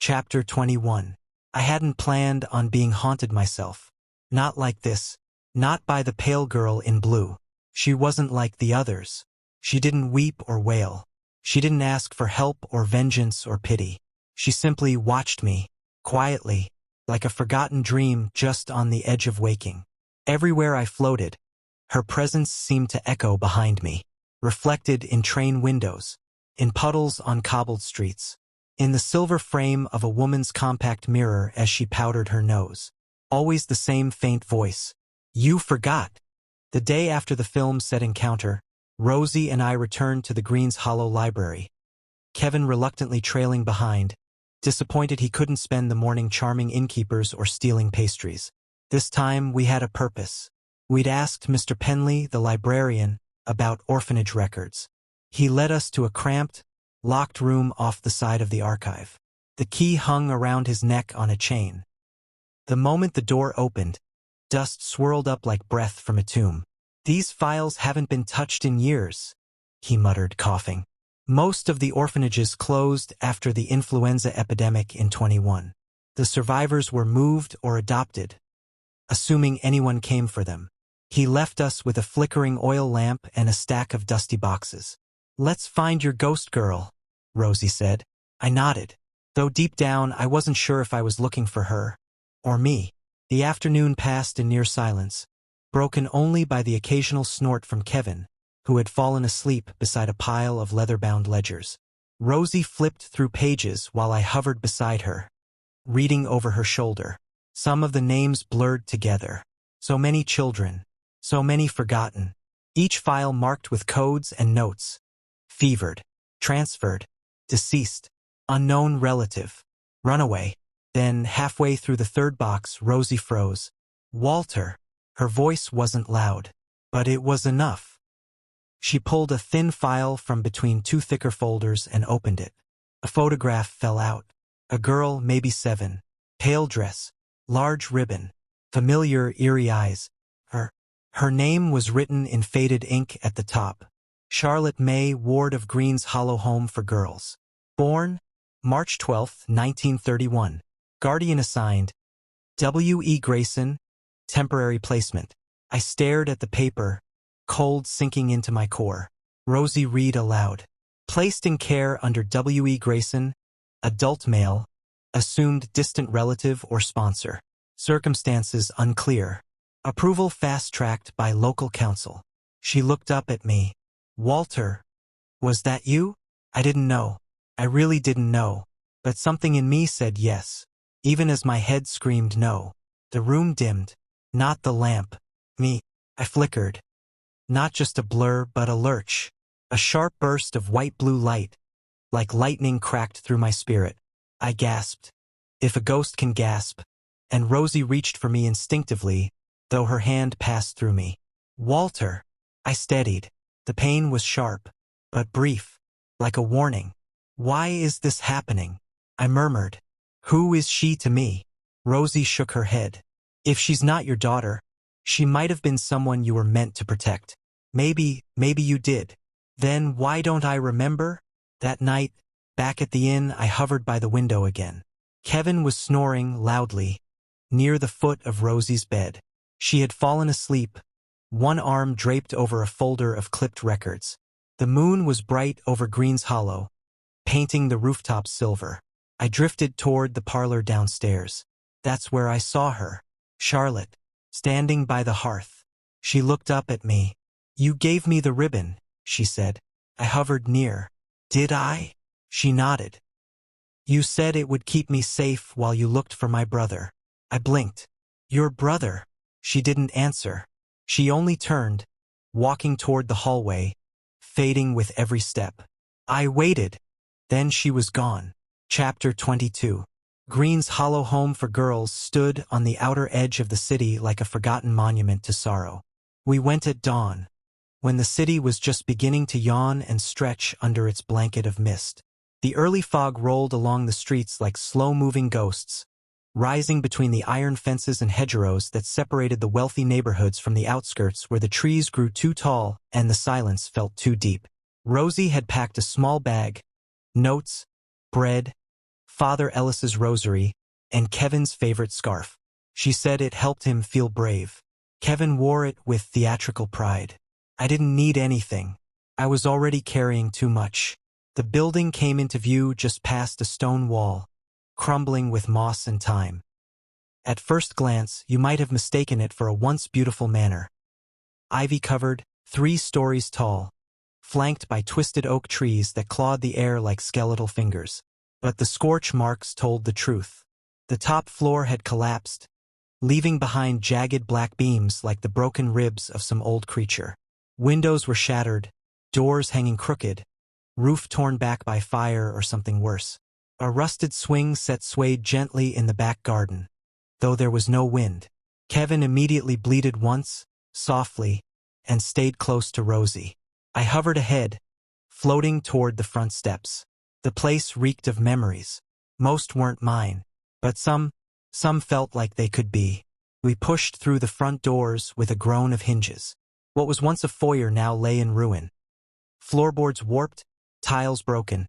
Chapter 21. I hadn't planned on being haunted myself. Not like this. Not by the pale girl in blue. She wasn't like the others. She didn't weep or wail. She didn't ask for help or vengeance or pity. She simply watched me, quietly, like a forgotten dream just on the edge of waking. Everywhere I floated, her presence seemed to echo behind me, reflected in train windows, in puddles on cobbled streets, in the silver frame of a woman's compact mirror as she powdered her nose. Always the same faint voice. "You forgot." The day after the film set Encounter, Rosie and I returned to the Greens Hollow Library. Kevin reluctantly trailing behind, disappointed he couldn't spend the morning charming innkeepers or stealing pastries. This time we had a purpose. We'd asked Mr. Penley, the librarian, about orphanage records. He led us to a cramped, locked room off the side of the archive. The key hung around his neck on a chain. The moment the door opened, dust swirled up like breath from a tomb. "These files haven't been touched in years," he muttered, coughing. Most of the orphanages closed after the influenza epidemic in 21. The survivors were moved or adopted, assuming anyone came for them. He left us with a flickering oil lamp and a stack of dusty boxes. "Let's find your ghost girl," Rosie said. I nodded, though deep down I wasn't sure if I was looking for her or me. The afternoon passed in near silence, broken only by the occasional snort from Kevin, who had fallen asleep beside a pile of leather-bound ledgers. Rosie flipped through pages while I hovered beside her, reading over her shoulder. Some of the names blurred together. So many children, so many forgotten. Each file marked with codes and notes. Fevered, transferred, deceased, unknown relative, runaway. Then, halfway through the third box, Rosie froze. "Walter." Her voice wasn't loud, but it was enough. She pulled a thin file from between two thicker folders and opened it. A photograph fell out. A girl, maybe 7. Pale dress, large ribbon, familiar, eerie eyes. Her name was written in faded ink at the top. Charlotte May Ward of Greens Hollow Home for Girls. Born March 12, 1931. Guardian assigned W. E. Grayson. Temporary placement. I stared at the paper, cold sinking into my core. Rosie read aloud. Placed in care under W. E. Grayson, adult male, assumed distant relative or sponsor. Circumstances unclear. Approval fast-tracked by local council. She looked up at me. "Walter, was that you?" I didn't know. I really didn't know. But something in me said yes, even as my head screamed no. The room dimmed. Not the lamp. Me. I flickered. Not just a blur, but a lurch. A sharp burst of white-blue light, like lightning cracked through my spirit. I gasped. If a ghost can gasp. And Rosie reached for me instinctively, though her hand passed through me. "Walter." I steadied. The pain was sharp, but brief, like a warning. "Why is this happening?" I murmured. "Who is she to me?" Rosie shook her head. "If she's not your daughter, she might have been someone you were meant to protect. Maybe you did. Then why don't I remember?" That night, back at the inn, I hovered by the window again. Kevin was snoring loudly, near the foot of Rosie's bed. She had fallen asleep, one arm draped over a folder of clipped records. The moon was bright over Greens Hollow, painting the rooftops silver. I drifted toward the parlor downstairs. That's where I saw her. Charlotte, standing by the hearth. She looked up at me. "You gave me the ribbon," she said. I hovered near. "Did I?" She nodded. "You said it would keep me safe while you looked for my brother." I blinked. "Your brother?" She didn't answer. She only turned, walking toward the hallway, fading with every step. I waited. Then she was gone. Chapter 22. Greens Hollow Home for Girls stood on the outer edge of the city like a forgotten monument to sorrow. We went at dawn, when the city was just beginning to yawn and stretch under its blanket of mist. The early fog rolled along the streets like slow-moving ghosts, rising between the iron fences and hedgerows that separated the wealthy neighborhoods from the outskirts where the trees grew too tall and the silence felt too deep. Rosie had packed a small bag, notes, bread, Father Ellis's rosary, and Kevin's favorite scarf. She said it helped him feel brave. Kevin wore it with theatrical pride. I didn't need anything. I was already carrying too much. The building came into view just past a stone wall, crumbling with moss and time. At first glance, you might have mistaken it for a once beautiful manor. Ivy-covered, 3 stories tall, flanked by twisted oak trees that clawed the air like skeletal fingers. But the scorch marks told the truth. The top floor had collapsed, leaving behind jagged black beams like the broken ribs of some old creature. Windows were shattered, doors hanging crooked, roof torn back by fire or something worse. A rusted swing set swayed gently in the back garden, though there was no wind. Kevin immediately bleated once, softly, and stayed close to Rosie. I hovered ahead, floating toward the front steps. The place reeked of memories. Most weren't mine, but some felt like they could be. We pushed through the front doors with a groan of hinges. What was once a foyer now lay in ruin. Floorboards warped, tiles broken.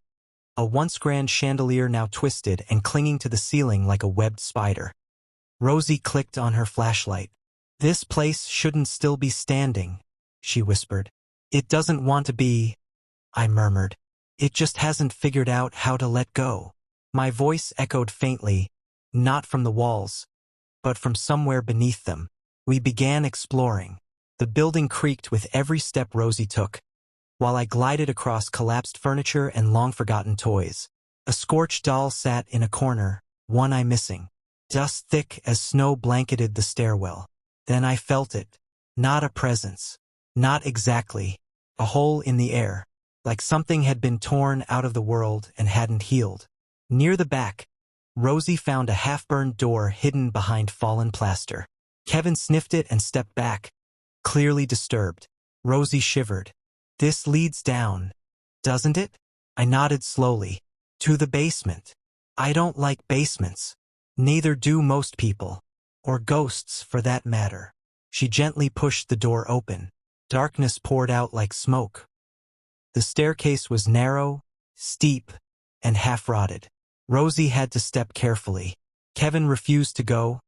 A once grand chandelier now twisted and clinging to the ceiling like a webbed spider. Rosie clicked on her flashlight. "This place shouldn't still be standing," she whispered. "It doesn't want to be," I murmured. "It just hasn't figured out how to let go." My voice echoed faintly, not from the walls, but from somewhere beneath them. We began exploring. The building creaked with every step Rosie took, while I glided across collapsed furniture and long-forgotten toys. A scorched doll sat in a corner, one eye missing. Dust thick as snow blanketed the stairwell. Then I felt it. Not a presence. Not exactly. A hole in the air. Like something had been torn out of the world and hadn't healed. Near the back, Rosie found a half-burned door hidden behind fallen plaster. Kevin sniffed it and stepped back, clearly disturbed. Rosie shivered. "This leads down, doesn't it?" I nodded slowly. "To the basement." "I don't like basements. Neither do most people. Or ghosts, for that matter." She gently pushed the door open. Darkness poured out like smoke. The staircase was narrow, steep, and half-rotted. Rosie had to step carefully. Kevin refused to go,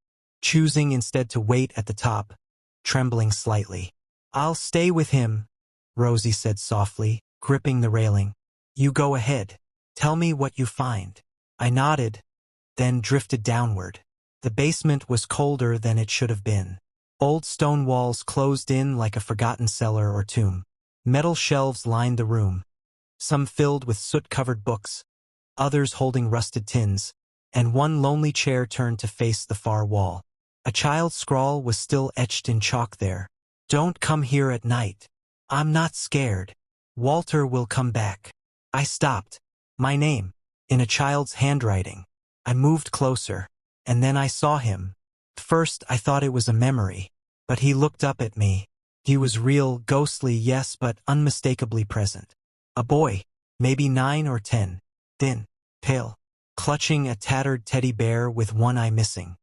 choosing instead to wait at the top, trembling slightly. "I'll stay with him," Rosie said softly, gripping the railing. "You go ahead. Tell me what you find." I nodded, then drifted downward. The basement was colder than it should have been. Old stone walls closed in like a forgotten cellar or tomb. Metal shelves lined the room, some filled with soot-covered books, others holding rusted tins, and one lonely chair turned to face the far wall. A child's scrawl was still etched in chalk there. "Don't come here at night. I'm not scared. Walter will come back." I stopped. My name, in a child's handwriting. I moved closer, and then I saw him. First, I thought it was a memory, but he looked up at me. He was real, ghostly, yes, but unmistakably present. A boy, maybe 9 or 10, thin, pale, clutching a tattered teddy bear with one eye missing.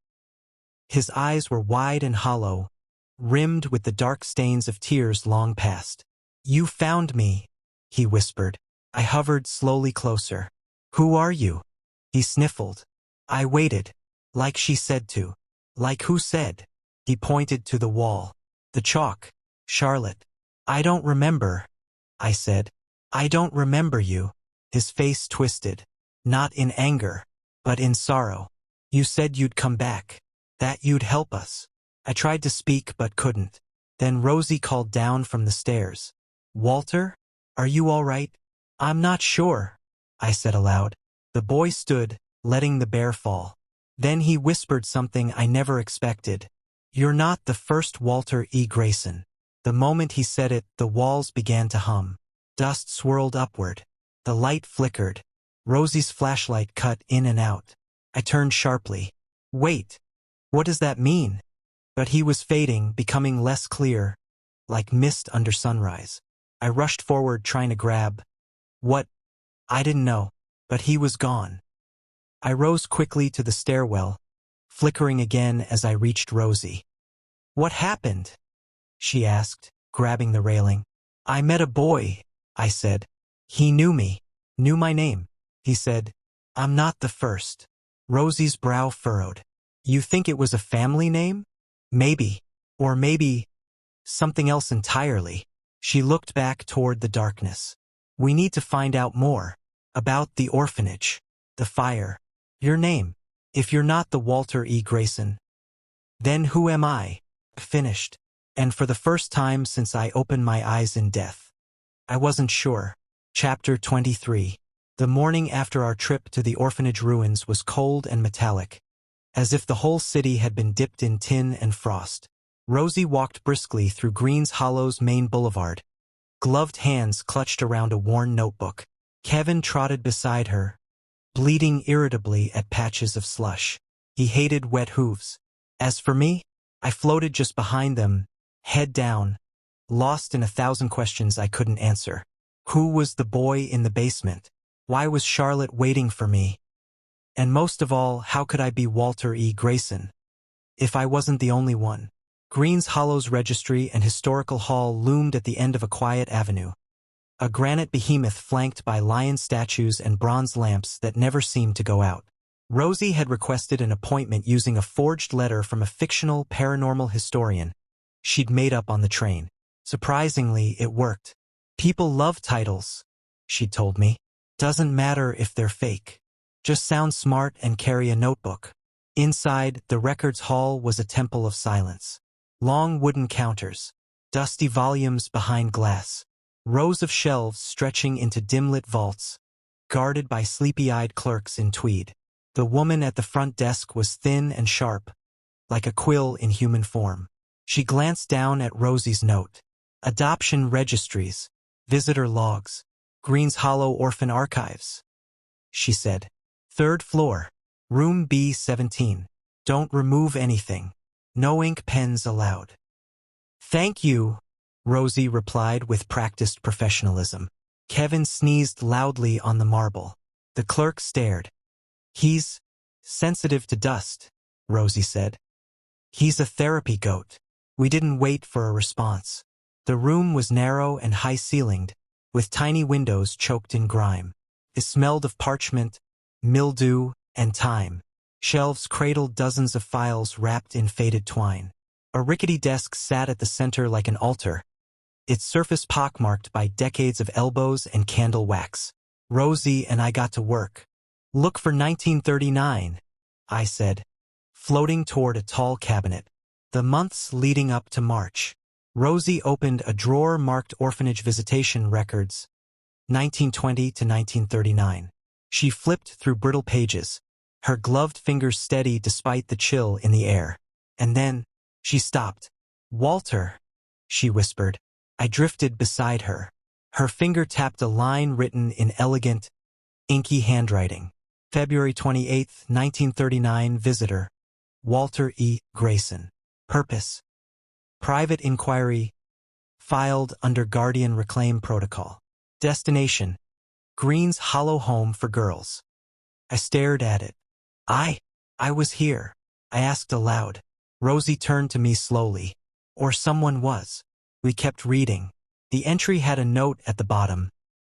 His eyes were wide and hollow, rimmed with the dark stains of tears long past. "You found me," he whispered. I hovered slowly closer. "Who are you?" He sniffled. I waited, like she said to. "Like who said?" He pointed to the wall. "The chalk, Charlotte." "I don't remember," I said. "I don't remember you." His face twisted, not in anger, but in sorrow. "You said you'd come back, that you'd help us." I tried to speak but couldn't. Then Rosie called down from the stairs. "Walter, are you all right?" "I'm not sure," I said aloud. The boy stood, letting the bear fall. Then he whispered something I never expected. "You're not the first Walter E. Grayson." The moment he said it, the walls began to hum. Dust swirled upward. The light flickered. Rosie's flashlight cut in and out. I turned sharply. "Wait, what does that mean?" But he was fading, becoming less clear, like mist under sunrise. I rushed forward trying to grab what? I didn't know, but he was gone. I rose quickly to the stairwell, flickering again as I reached Rosie. "What happened?" she asked, grabbing the railing. "I met a boy," I said. "He knew me, knew my name." He said, I'm not the first. Rosie's brow furrowed. You think it was a family name? Maybe. Or maybe something else entirely. She looked back toward the darkness. We need to find out more. About the orphanage. The fire. Your name. If you're not the Walter E. Grayson, then who am I? Finished. And for the first time since I opened my eyes in death, I wasn't sure. Chapter 23. The morning after our trip to the orphanage ruins was cold and metallic, as if the whole city had been dipped in tin and frost. Rosie walked briskly through Greens Hollow's main boulevard. Gloved hands clutched around a worn notebook. Kevin trotted beside her, bleeding irritably at patches of slush. He hated wet hooves. As for me, I floated just behind them, head down, lost in 1,000 questions I couldn't answer. Who was the boy in the basement? Why was Charlotte waiting for me? And most of all, how could I be Walter E. Grayson if I wasn't the only one? Greens Hollow's Registry and Historical Hall loomed at the end of a quiet avenue, a granite behemoth flanked by lion statues and bronze lamps that never seemed to go out. Rosie had requested an appointment using a forged letter from a fictional paranormal historian she'd made up on the train. Surprisingly, it worked. People love titles, she'd told me. Doesn't matter if they're fake. Just sound smart and carry a notebook. Inside, the records hall was a temple of silence. Long wooden counters, dusty volumes behind glass, rows of shelves stretching into dim-lit vaults, guarded by sleepy-eyed clerks in tweed. The woman at the front desk was thin and sharp, like a quill in human form. She glanced down at Rosie's note. Adoption registries, visitor logs, Greens Hollow Orphan Archives, she said. 3rd floor, room B17. Don't remove anything. No ink pens allowed. Thank you, Rosie replied with practiced professionalism. Kevin sneezed loudly on the marble. The clerk stared. He's sensitive to dust, Rosie said. He's a therapy goat. We didn't wait for a response. The room was narrow and high-ceilinged, with tiny windows choked in grime. It smelled of parchment, mildew, and time. Shelves cradled dozens of files wrapped in faded twine. A rickety desk sat at the center like an altar, its surface pockmarked by decades of elbows and candle wax. Rosie and I got to work. Look for 1939, I said, floating toward a tall cabinet. The months leading up to March. Rosie opened a drawer marked Orphanage Visitation Records, 1920 to 1939. She flipped through brittle pages, her gloved fingers steady despite the chill in the air. And then, she stopped. Walter, she whispered. I drifted beside her. Her finger tapped a line written in elegant, inky handwriting. February 28, 1939, visitor, Walter E. Grayson. Purpose: private inquiry, filed under Guardian Reclaim Protocol. Destination: Greens Hollow Home for Girls. I stared at it. I was here. I asked aloud. Rosie turned to me slowly. Or someone was. We kept reading. The entry had a note at the bottom.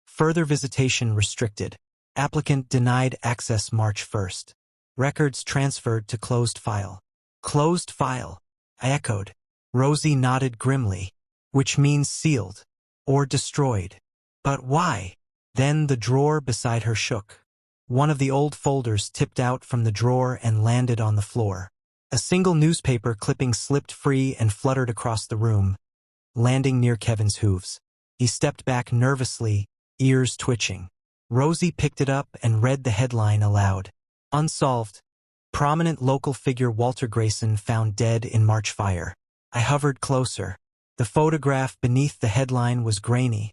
Further visitation restricted. Applicant denied access March 1st. Records transferred to closed file. Closed file, I echoed. Rosie nodded grimly. Which means sealed. Or destroyed. But why? Then the drawer beside her shook. One of the old folders tipped out from the drawer and landed on the floor. A single newspaper clipping slipped free and fluttered across the room, landing near Kevin's hooves. He stepped back nervously, ears twitching. Rosie picked it up and read the headline aloud. Unsolved. Prominent local figure Walter Grayson found dead in March fire. I hovered closer. The photograph beneath the headline was grainy,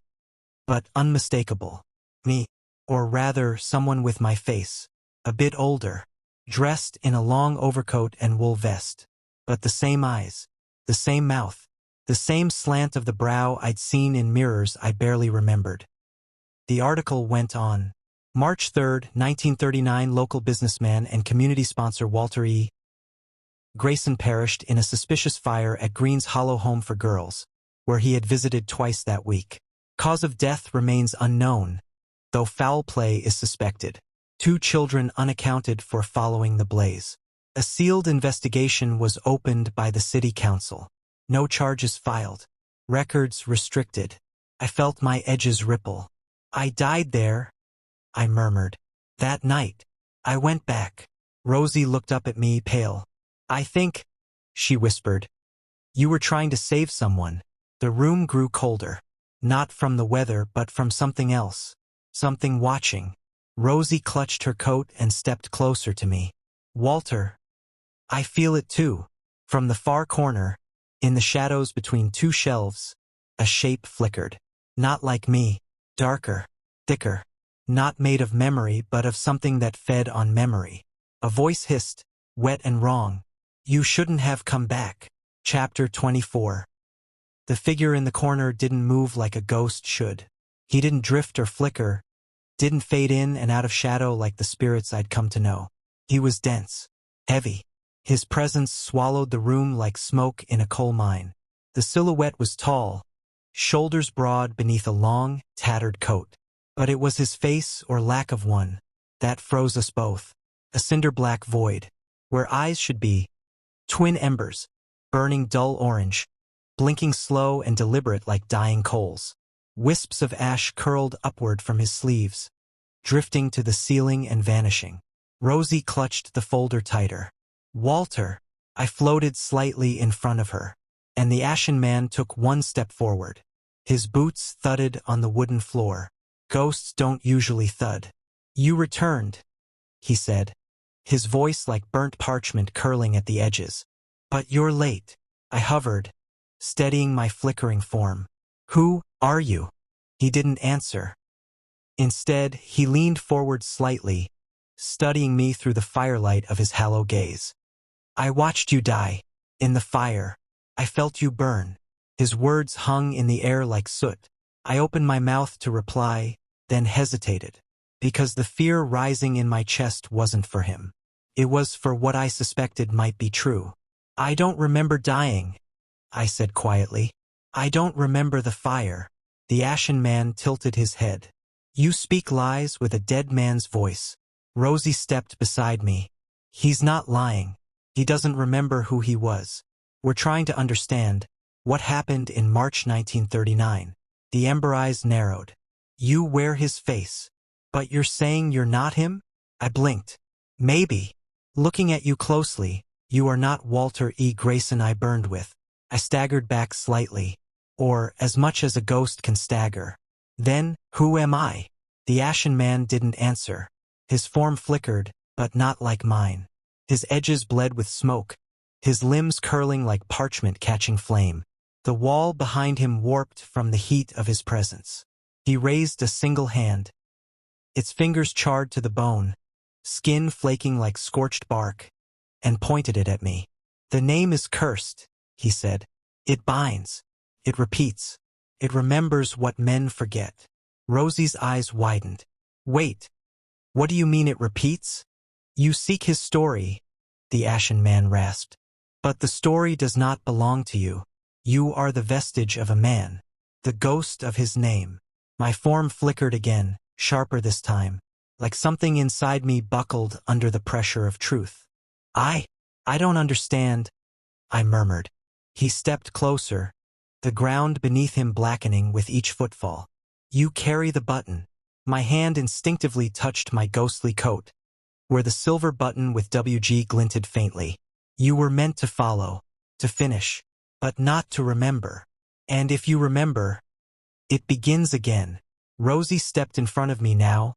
but unmistakable. Me, or rather someone with my face, a bit older, dressed in a long overcoat and wool vest, but the same eyes, the same mouth, the same slant of the brow I'd seen in mirrors I barely remembered. The article went on. March 3, 1939, local businessman and community sponsor Walter E. Grayson perished in a suspicious fire at Greens Hollow Home for Girls, where he had visited twice that week. Cause of death remains unknown, though foul play is suspected. 2 children unaccounted for following the blaze. A sealed investigation was opened by the city council. No charges filed. Records restricted. I felt my edges ripple. I died there, I murmured. That night. I went back. Rosie looked up at me, pale. I think, she whispered, you were trying to save someone. The room grew colder. Not from the weather, but from something else. Something watching. Rosie clutched her coat and stepped closer to me. Walter. I feel it too. From the far corner, in the shadows between 2 shelves, a shape flickered. Not like me. Darker. Thicker. Not made of memory, but of something that fed on memory. A voice hissed, wet and wrong. You shouldn't have come back. Chapter 24. The figure in the corner didn't move like a ghost should. He didn't drift or flicker, didn't fade in and out of shadow like the spirits I'd come to know. He was dense, heavy. His presence swallowed the room like smoke in a coal mine. The silhouette was tall, shoulders broad beneath a long, tattered coat. But it was his face, or lack of one, that froze us both. A cinder-black void, where eyes should be. Twin embers, burning dull orange, blinking slow and deliberate like dying coals. Wisps of ash curled upward from his sleeves, drifting to the ceiling and vanishing. Rosie clutched the folder tighter. Walter. I floated slightly in front of her, and the ashen man took 1 step forward. His boots thudded on the wooden floor. Ghosts don't usually thud. You returned, he said, his voice like burnt parchment curling at the edges. But you're late. I hovered, steadying my flickering form. Who are you? He didn't answer. Instead, he leaned forward slightly, studying me through the firelight of his hollow gaze. I watched you die. In the fire. I felt you burn. His words hung in the air like soot. I opened my mouth to reply, then hesitated, because the fear rising in my chest wasn't for him. It was for what I suspected might be true. I don't remember dying, I said quietly. I don't remember the fire. The ashen man tilted his head. You speak lies with a dead man's voice. Rosie stepped beside me. He's not lying. He doesn't remember who he was. We're trying to understand what happened in March 1939. The ember eyes narrowed. You wear his face. But you're saying you're not him? I blinked. Maybe. Looking at you closely, you are not Walter E. Grayson I burned with. I staggered back slightly. Or as much as a ghost can stagger. Then, who am I? The ashen man didn't answer. His form flickered, but not like mine. His edges bled with smoke, his limbs curling like parchment catching flame. The wall behind him warped from the heat of his presence. He raised a single hand, its fingers charred to the bone, skin flaking like scorched bark, and pointed it at me. The name is cursed, he said. It binds. It repeats. It remembers what men forget. Rosie's eyes widened. Wait. What do you mean it repeats? You seek his story, the ashen man rasped. But the story does not belong to you. You are the vestige of a man, the ghost of his name. My form flickered again, sharper this time, like something inside me buckled under the pressure of truth. I don't understand, I murmured. He stepped closer, the ground beneath him blackening with each footfall. You carry the button. My hand instinctively touched my ghostly coat, where the silver button with WG glinted faintly. You were meant to follow, to finish, but not to remember. And if you remember, it begins again. Rosie stepped in front of me now,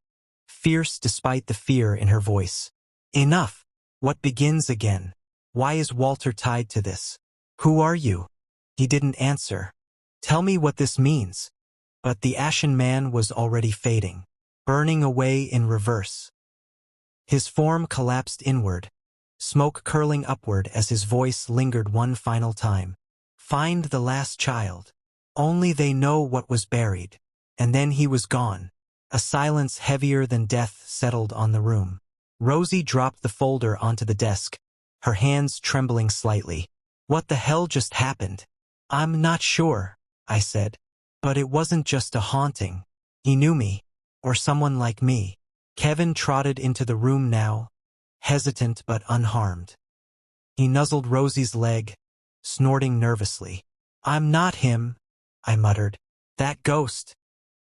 fierce despite the fear in her voice. Enough. What begins again? Why is Walter tied to this? Who are you? He didn't answer. Tell me what this means. But the ashen man was already fading, burning away in reverse. His form collapsed inward, smoke curling upward as his voice lingered one final time. Find the last child. Only they know what was buried. And then he was gone. A silence heavier than death settled on the room. Rosie dropped the folder onto the desk, her hands trembling slightly. What the hell just happened? I'm not sure, I said. But it wasn't just a haunting. He knew me, or someone like me. Kevin trotted into the room now, hesitant but unharmed. He nuzzled Rosie's leg, snorting nervously. "I'm not him," I muttered. "That ghost.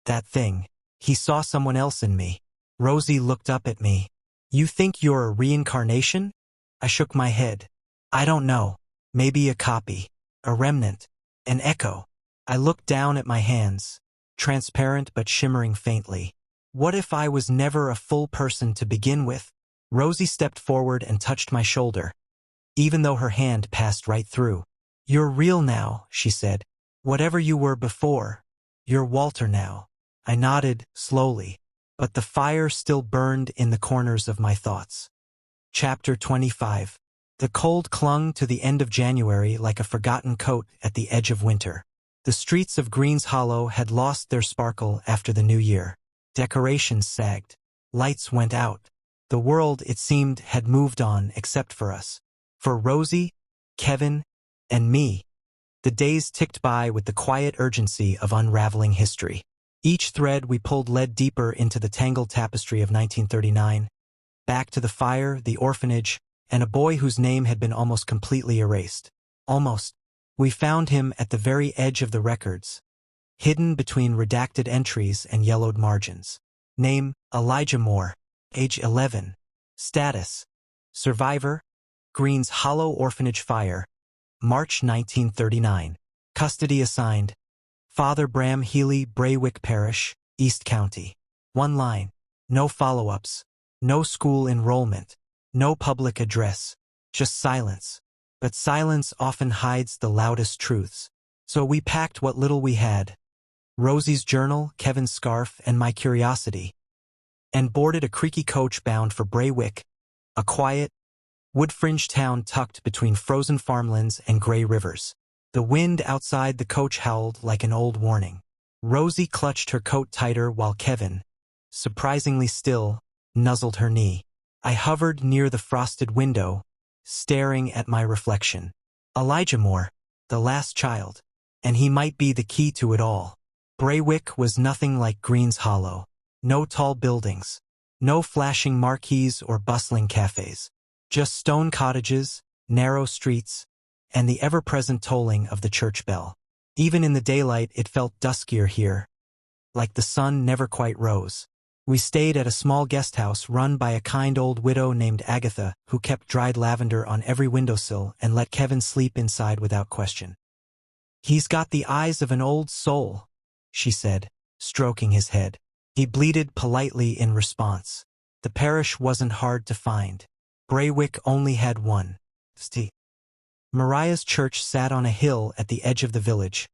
That thing. He saw someone else in me." Rosie looked up at me. "You think you're a reincarnation?" I shook my head. "I don't know. Maybe a copy. A remnant. An echo." I looked down at my hands, transparent but shimmering faintly. What if I was never a full person to begin with? Rosie stepped forward and touched my shoulder, even though her hand passed right through. "You're real now," she said. "Whatever you were before, you're Walter now." I nodded, slowly, but the fire still burned in the corners of my thoughts. Chapter 25. The cold clung to the end of January like a forgotten coat at the edge of winter. The streets of Greens Hollow had lost their sparkle after the new year. Decorations sagged. Lights went out. The world, it seemed, had moved on except for us. For Rosie, Kevin, and me, the days ticked by with the quiet urgency of unraveling history. Each thread we pulled led deeper into the tangled tapestry of 1939, back to the fire, the orphanage, and a boy whose name had been almost completely erased. Almost. We found him at the very edge of the records, hidden between redacted entries and yellowed margins. Name, Elijah Moore. Age 11. Status, survivor, Greens Hollow Orphanage Fire, March 1939. Custody assigned, Father Bram Healy, Braywick Parish, East County. One line. No follow-ups. No school enrollment. No public address. Just silence. But silence often hides the loudest truths. So we packed what little we had. Rosie's journal, Kevin's scarf, and my curiosity, and boarded a creaky coach bound for Braywick, a quiet, wood-fringed town tucked between frozen farmlands and gray rivers. The wind outside the coach howled like an old warning. Rosie clutched her coat tighter while Kevin, surprisingly still, nuzzled her knee. I hovered near the frosted window, staring at my reflection. Elijah Moore, the last child. And he might be the key to it all. Braywick was nothing like Greens Hollow. No tall buildings. No flashing marquees or bustling cafes. Just stone cottages, narrow streets, and the ever-present tolling of the church bell. Even in the daylight it felt duskier here, like the sun never quite rose. We stayed at a small guest house run by a kind old widow named Agatha, who kept dried lavender on every windowsill and let Kevin sleep inside without question. "He's got the eyes of an old soul," she said, stroking his head. He bleated politely in response. The parish wasn't hard to find. Braywick only had one. St. Mariah's church sat on a hill at the edge of the village,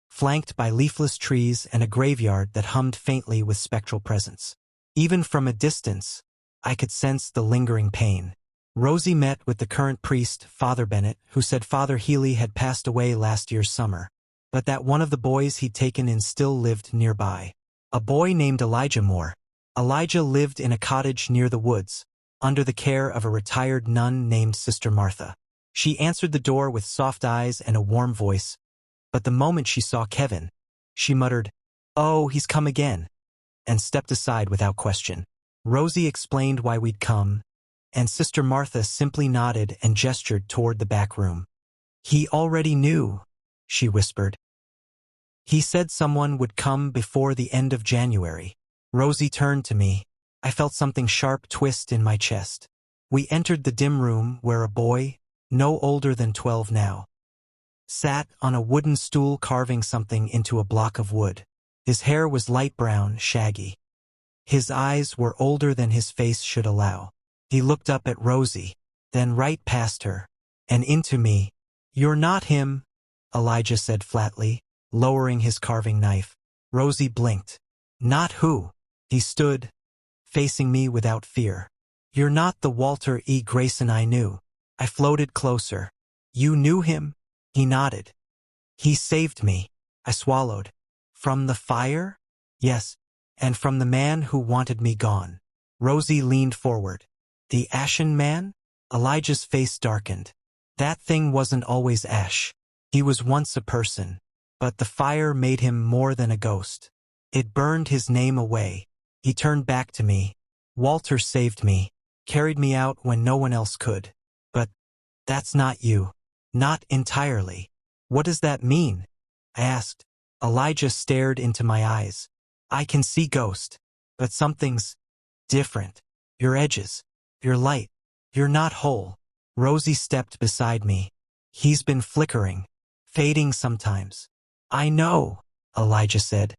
flanked by leafless trees and a graveyard that hummed faintly with spectral presence. Even from a distance, I could sense the lingering pain. Rosie met with the current priest, Father Bennett, who said Father Healy had passed away last year's summer, but that one of the boys he'd taken in still lived nearby. A boy named Elijah Moore. Elijah lived in a cottage near the woods, under the care of a retired nun named Sister Martha. She answered the door with soft eyes and a warm voice, but the moment she saw Kevin, she muttered, "Oh, he's come again," and stepped aside without question. Rosie explained why we'd come, and Sister Martha simply nodded and gestured toward the back room. "He already knew," she whispered. "He said someone would come before the end of January." Rosie turned to me. I felt something sharp twist in my chest. We entered the dim room where a boy, no older than 12 now, sat on a wooden stool carving something into a block of wood. His hair was light brown, shaggy. His eyes were older than his face should allow. He looked up at Rosie, then right past her, and into me. "You're not him," Elijah said flatly, lowering his carving knife. Rosie blinked. "Not who?" He stood, facing me without fear. "You're not the Walter E. Grayson I knew." I floated closer. "You knew him?" He nodded. "He saved me." I swallowed. "From the fire?" "Yes, and from the man who wanted me gone." Rosie leaned forward. "The Ashen Man?" Elijah's face darkened. "That thing wasn't always ash. He was once a person, but the fire made him more than a ghost. It burned his name away." He turned back to me, Walter saved me, carried me out when no one else could. But that's not you. Not entirely. What does that mean? I asked. Elijah stared into my eyes. I can see ghost, but something's different. Your edges, your light, you're not whole. Rosie stepped beside me. He's been flickering, fading sometimes. I know, Elijah said.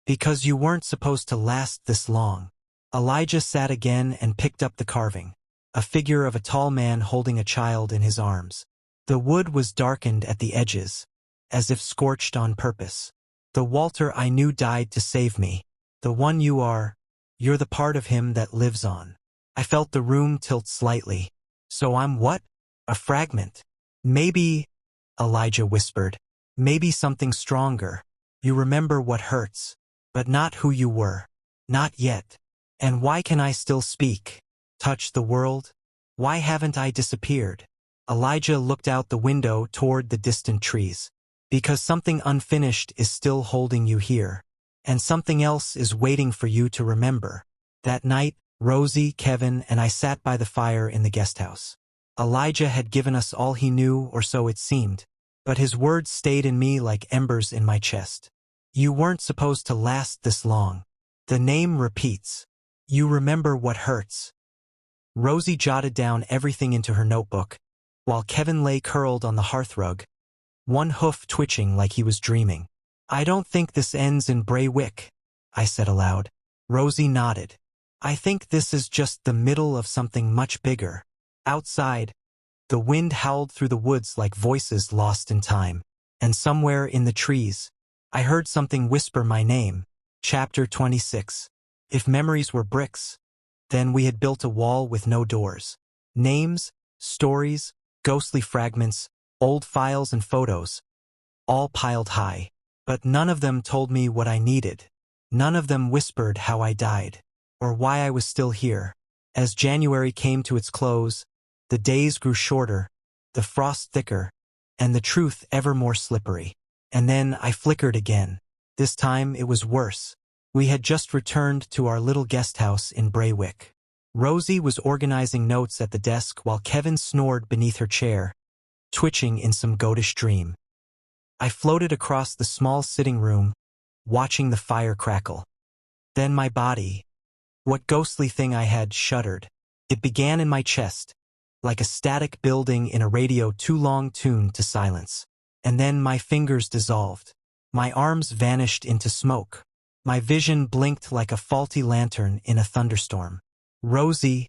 Because you weren't supposed to last this long. Elijah sat again and picked up the carving, a figure of a tall man holding a child in his arms. The wood was darkened at the edges, as if scorched on purpose. The Walter I knew died to save me. The one you are, you're the part of him that lives on. I felt the room tilt slightly. So I'm what? A fragment. Maybe, Elijah whispered, maybe something stronger. You remember what hurts, but not who you were. Not yet. And why can I still speak? Touch the world? Why haven't I disappeared? Elijah looked out the window toward the distant trees. Because something unfinished is still holding you here. And something else is waiting for you to remember. That night, Rosie, Kevin, and I sat by the fire in the guest house. Elijah had given us all he knew, or so it seemed. But his words stayed in me like embers in my chest. You weren't supposed to last this long. The name repeats. You remember what hurts. Rosie jotted down everything into her notebook, while Kevin lay curled on the hearthrug, one hoof twitching like he was dreaming. I don't think this ends in Braywick, I said aloud. Rosie nodded. I think this is just the middle of something much bigger. Outside, the wind howled through the woods like voices lost in time, and somewhere in the trees, I heard something whisper my name. Chapter 26. If memories were bricks, then we had built a wall with no doors. Names, stories, ghostly fragments, old files and photos, all piled high. But none of them told me what I needed. None of them whispered how I died, or why I was still here. As January came to its close, the days grew shorter, the frost thicker, and the truth ever more slippery. And then I flickered again. This time it was worse. We had just returned to our little guest house in Braywick. Rosie was organizing notes at the desk while Kevin snored beneath her chair, twitching in some goatish dream. I floated across the small sitting room, watching the fire crackle. Then my body, what ghostly thing I had, shuddered. It began in my chest, like a static building in a radio too long tuned to silence. And then my fingers dissolved. My arms vanished into smoke. My vision blinked like a faulty lantern in a thunderstorm. Rosie,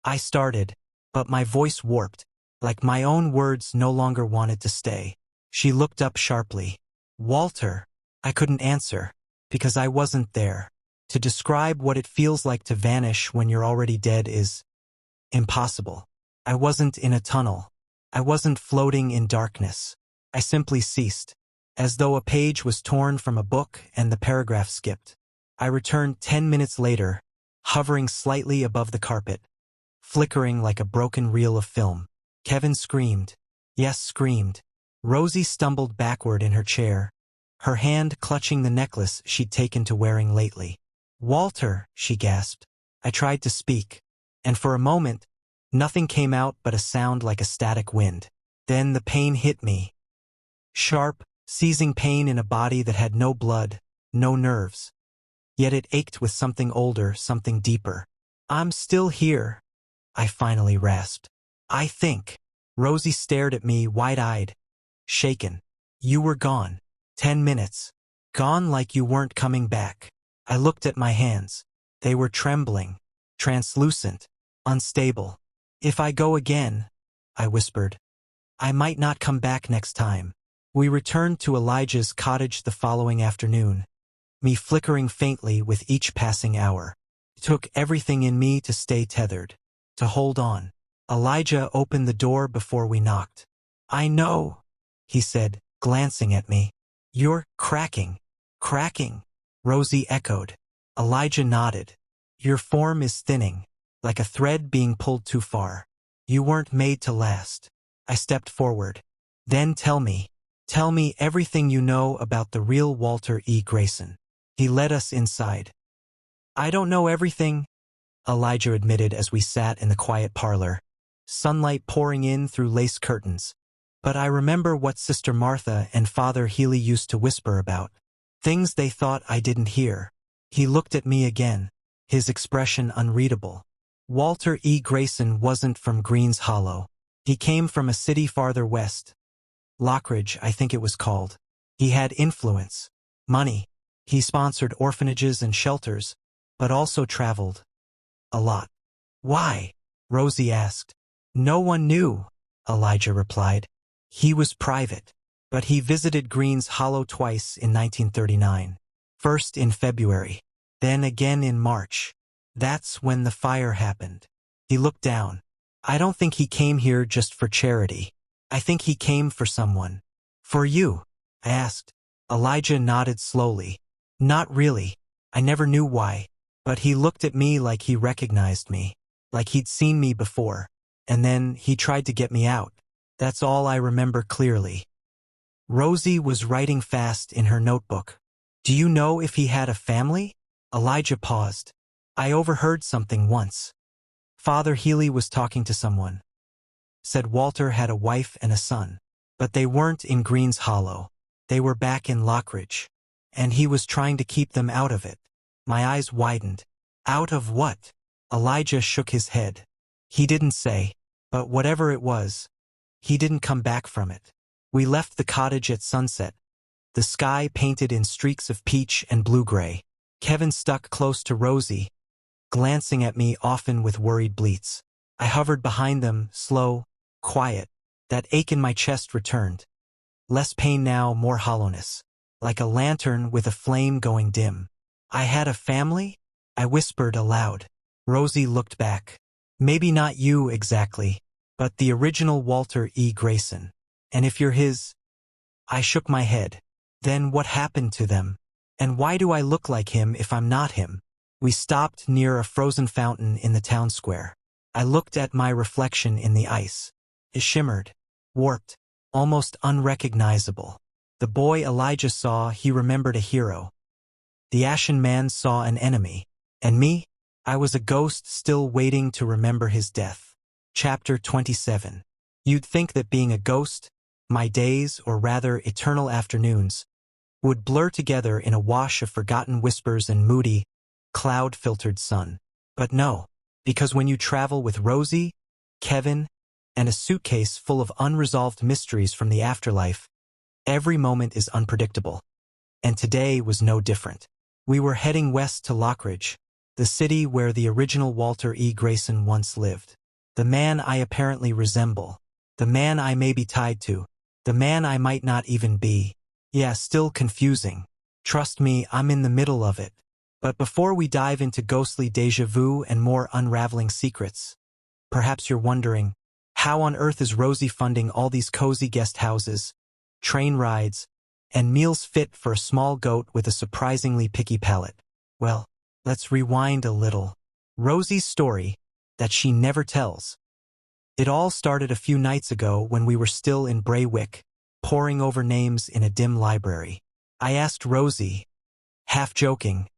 I started, but my voice warped, like my own words no longer wanted to stay. She looked up sharply. Walter, I couldn't answer, because I wasn't there. To describe what it feels like to vanish when you're already dead is impossible. I wasn't in a tunnel. I wasn't floating in darkness. I simply ceased, as though a page was torn from a book and the paragraph skipped. I returned 10 minutes later, hovering slightly above the carpet, flickering like a broken reel of film. Kevin screamed. Yes, screamed. Rosie stumbled backward in her chair, her hand clutching the necklace she'd taken to wearing lately. Walter, she gasped. I tried to speak, and for a moment, nothing came out but a sound like a static wind. Then the pain hit me. Sharp, seizing pain in a body that had no blood, no nerves. Yet it ached with something older, something deeper. I'm still here, I finally rasped. I think. Rosie stared at me wide-eyed, shaken. You were gone. 10 minutes. Gone like you weren't coming back. I looked at my hands. They were trembling, translucent, unstable. If I go again, I whispered, I might not come back next time. We returned to Elijah's cottage the following afternoon, me flickering faintly with each passing hour. It took everything in me to stay tethered, to hold on. Elijah opened the door before we knocked. I know, he said, glancing at me. You're cracking. Cracking, Rosie echoed. Elijah nodded. Your form is thinning, like a thread being pulled too far. You weren't made to last. I stepped forward. Then tell me everything you know about the real Walter E. Grayson. He led us inside. I don't know everything, Elijah admitted as we sat in the quiet parlor, sunlight pouring in through lace curtains. But I remember what Sister Martha and Father Healy used to whisper about. Things they thought I didn't hear. He looked at me again, his expression unreadable. Walter E. Grayson wasn't from Greens Hollow. He came from a city farther west. Lockridge, I think it was called. He had influence, money. He sponsored orphanages and shelters, but also traveled. A lot. Why? Rosie asked. No one knew, Elijah replied. He was private. But he visited Greens Hollow twice in 1939. First in February, then again in March. That's when the fire happened. He looked down. I don't think he came here just for charity. I think he came for someone. For you? I asked. Elijah nodded slowly. Not really. I never knew why. But he looked at me like he recognized me. Like he'd seen me before. And then he tried to get me out. That's all I remember clearly. Rosie was writing fast in her notebook. Do you know if he had a family? Elijah paused. I overheard something once. Father Healy was talking to someone. Said Walter had a wife and a son. But they weren't in Greens Hollow. They were back in Lockridge. And he was trying to keep them out of it. My eyes widened. Out of what? Elijah shook his head. He didn't say. But whatever it was, he didn't come back from it. We left the cottage at sunset. The sky painted in streaks of peach and blue-gray. Kevin stuck close to Rosie, glancing at me often with worried bleats. I hovered behind them, slow, quiet. That ache in my chest returned. Less pain now, more hollowness. Like a lantern with a flame going dim. I had a family? I whispered aloud. Rosie looked back. Maybe not you exactly, but the original Walter E. Grayson. And if you're his... I shook my head. Then what happened to them? And why do I look like him if I'm not him? We stopped near a frozen fountain in the town square. I looked at my reflection in the ice. It shimmered, warped, almost unrecognizable. The boy Elijah saw, he remembered a hero. The Ashen Man saw an enemy. And me? I was a ghost still waiting to remember his death. Chapter 27. You'd think that being a ghost, my days, or rather eternal afternoons, would blur together in a wash of forgotten whispers and moody, cloud-filtered sun. But no, because when you travel with Rosie, Kevin, and a suitcase full of unresolved mysteries from the afterlife, every moment is unpredictable. And today was no different. We were heading west to Lockridge, the city where the original Walter E. Grayson once lived. The man I apparently resemble. The man I may be tied to. The man I might not even be. Yeah, still confusing. Trust me, I'm in the middle of it. But before we dive into ghostly déjà vu and more unraveling secrets, perhaps you're wondering, how on earth is Rosie funding all these cozy guest houses, train rides, and meals fit for a small goat with a surprisingly picky palate? Well, let's rewind a little. Rosie's story that she never tells. It all started a few nights ago when we were still in Braywick, poring over names in a dim library. I asked Rosie, half joking,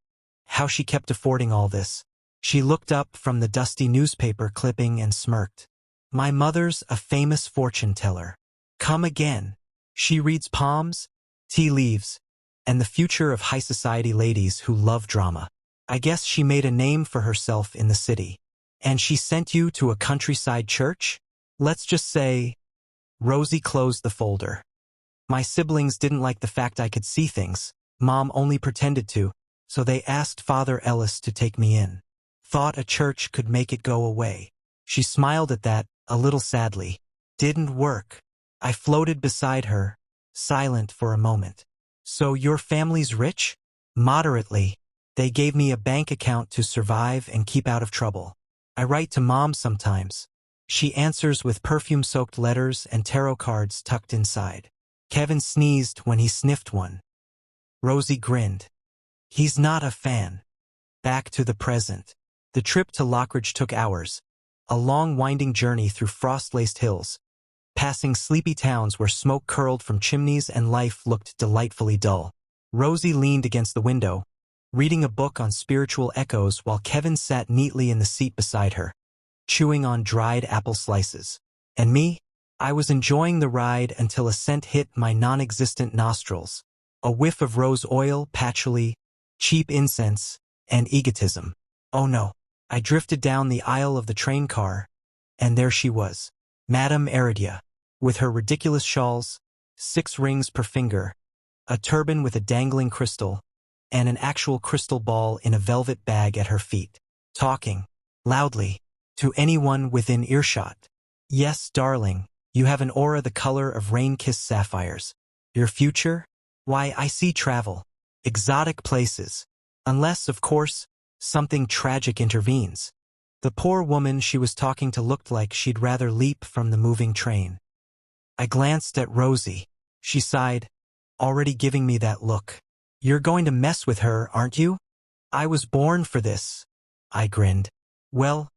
how she kept affording all this. She looked up from the dusty newspaper clipping and smirked. My mother's a famous fortune teller. Come again. She reads palms, tea leaves, and the future of high society ladies who love drama. I guess she made a name for herself in the city. And she sent you to a countryside church? Let's just say... Rosie closed the folder. My siblings didn't like the fact I could see things. Mom only pretended to, so they asked Father Ellis to take me in. Thought a church could make it go away. She smiled at that, a little sadly. Didn't work. I floated beside her, silent for a moment. So your family's rich? Moderately. They gave me a bank account to survive and keep out of trouble. I write to Mom sometimes. She answers with perfume-soaked letters and tarot cards tucked inside. Kevin sneezed when he sniffed one. Rosie grinned. He's not a fan. Back to the present. The trip to Lockridge took hours. A long winding journey through frost-laced hills, passing sleepy towns where smoke curled from chimneys and life looked delightfully dull. Rosie leaned against the window, reading a book on spiritual echoes while Kevin sat neatly in the seat beside her, chewing on dried apple slices. And me? I was enjoying the ride until a scent hit my non-existent nostrils. A whiff of rose oil, patchouli, cheap incense, and egotism. Oh no. I drifted down the aisle of the train car, and there she was, Madame Heredia, with her ridiculous shawls, 6 rings per finger, a turban with a dangling crystal, and an actual crystal ball in a velvet bag at her feet, talking, loudly, to anyone within earshot. Yes, darling, you have an aura the color of rain-kissed sapphires. Your future? Why, I see travel. Exotic places. Unless, of course, something tragic intervenes. The poor woman she was talking to looked like she'd rather leap from the moving train. I glanced at Rosie. She sighed, already giving me that look. You're going to mess with her, aren't you? I was born for this. I grinned. Well,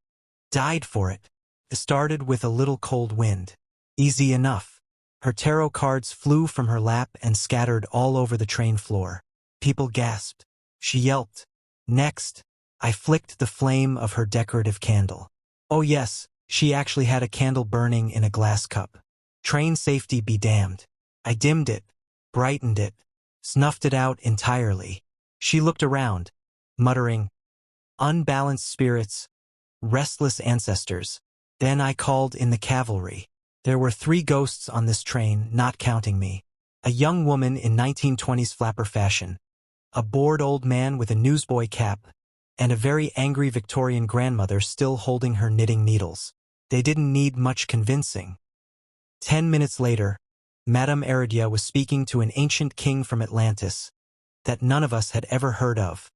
died for it. It started with a little cold wind. Easy enough. Her tarot cards flew from her lap and scattered all over the train floor. People gasped. She yelped. Next, I flicked the flame of her decorative candle. Oh yes, she actually had a candle burning in a glass cup. Train safety be damned. I dimmed it, brightened it, snuffed it out entirely. She looked around, muttering, unbalanced spirits, restless ancestors. Then I called in the cavalry. There were 3 ghosts on this train, not counting me. A young woman in 1920s flapper fashion, a bored old man with a newsboy cap, and a very angry Victorian grandmother still holding her knitting needles. They didn't need much convincing. 10 minutes later, Madame Heredia was speaking to an ancient king from Atlantis that none of us had ever heard of,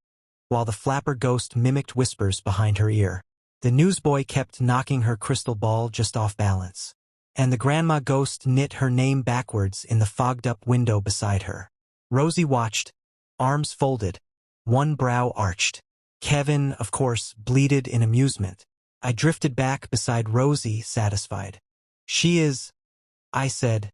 while the flapper ghost mimicked whispers behind her ear. The newsboy kept knocking her crystal ball just off balance, and the grandma ghost knit her name backwards in the fogged-up window beside her. Rosie watched, arms folded, one brow arched. Kevin, of course, bleated in amusement. I drifted back beside Rosie, satisfied. She is, I said,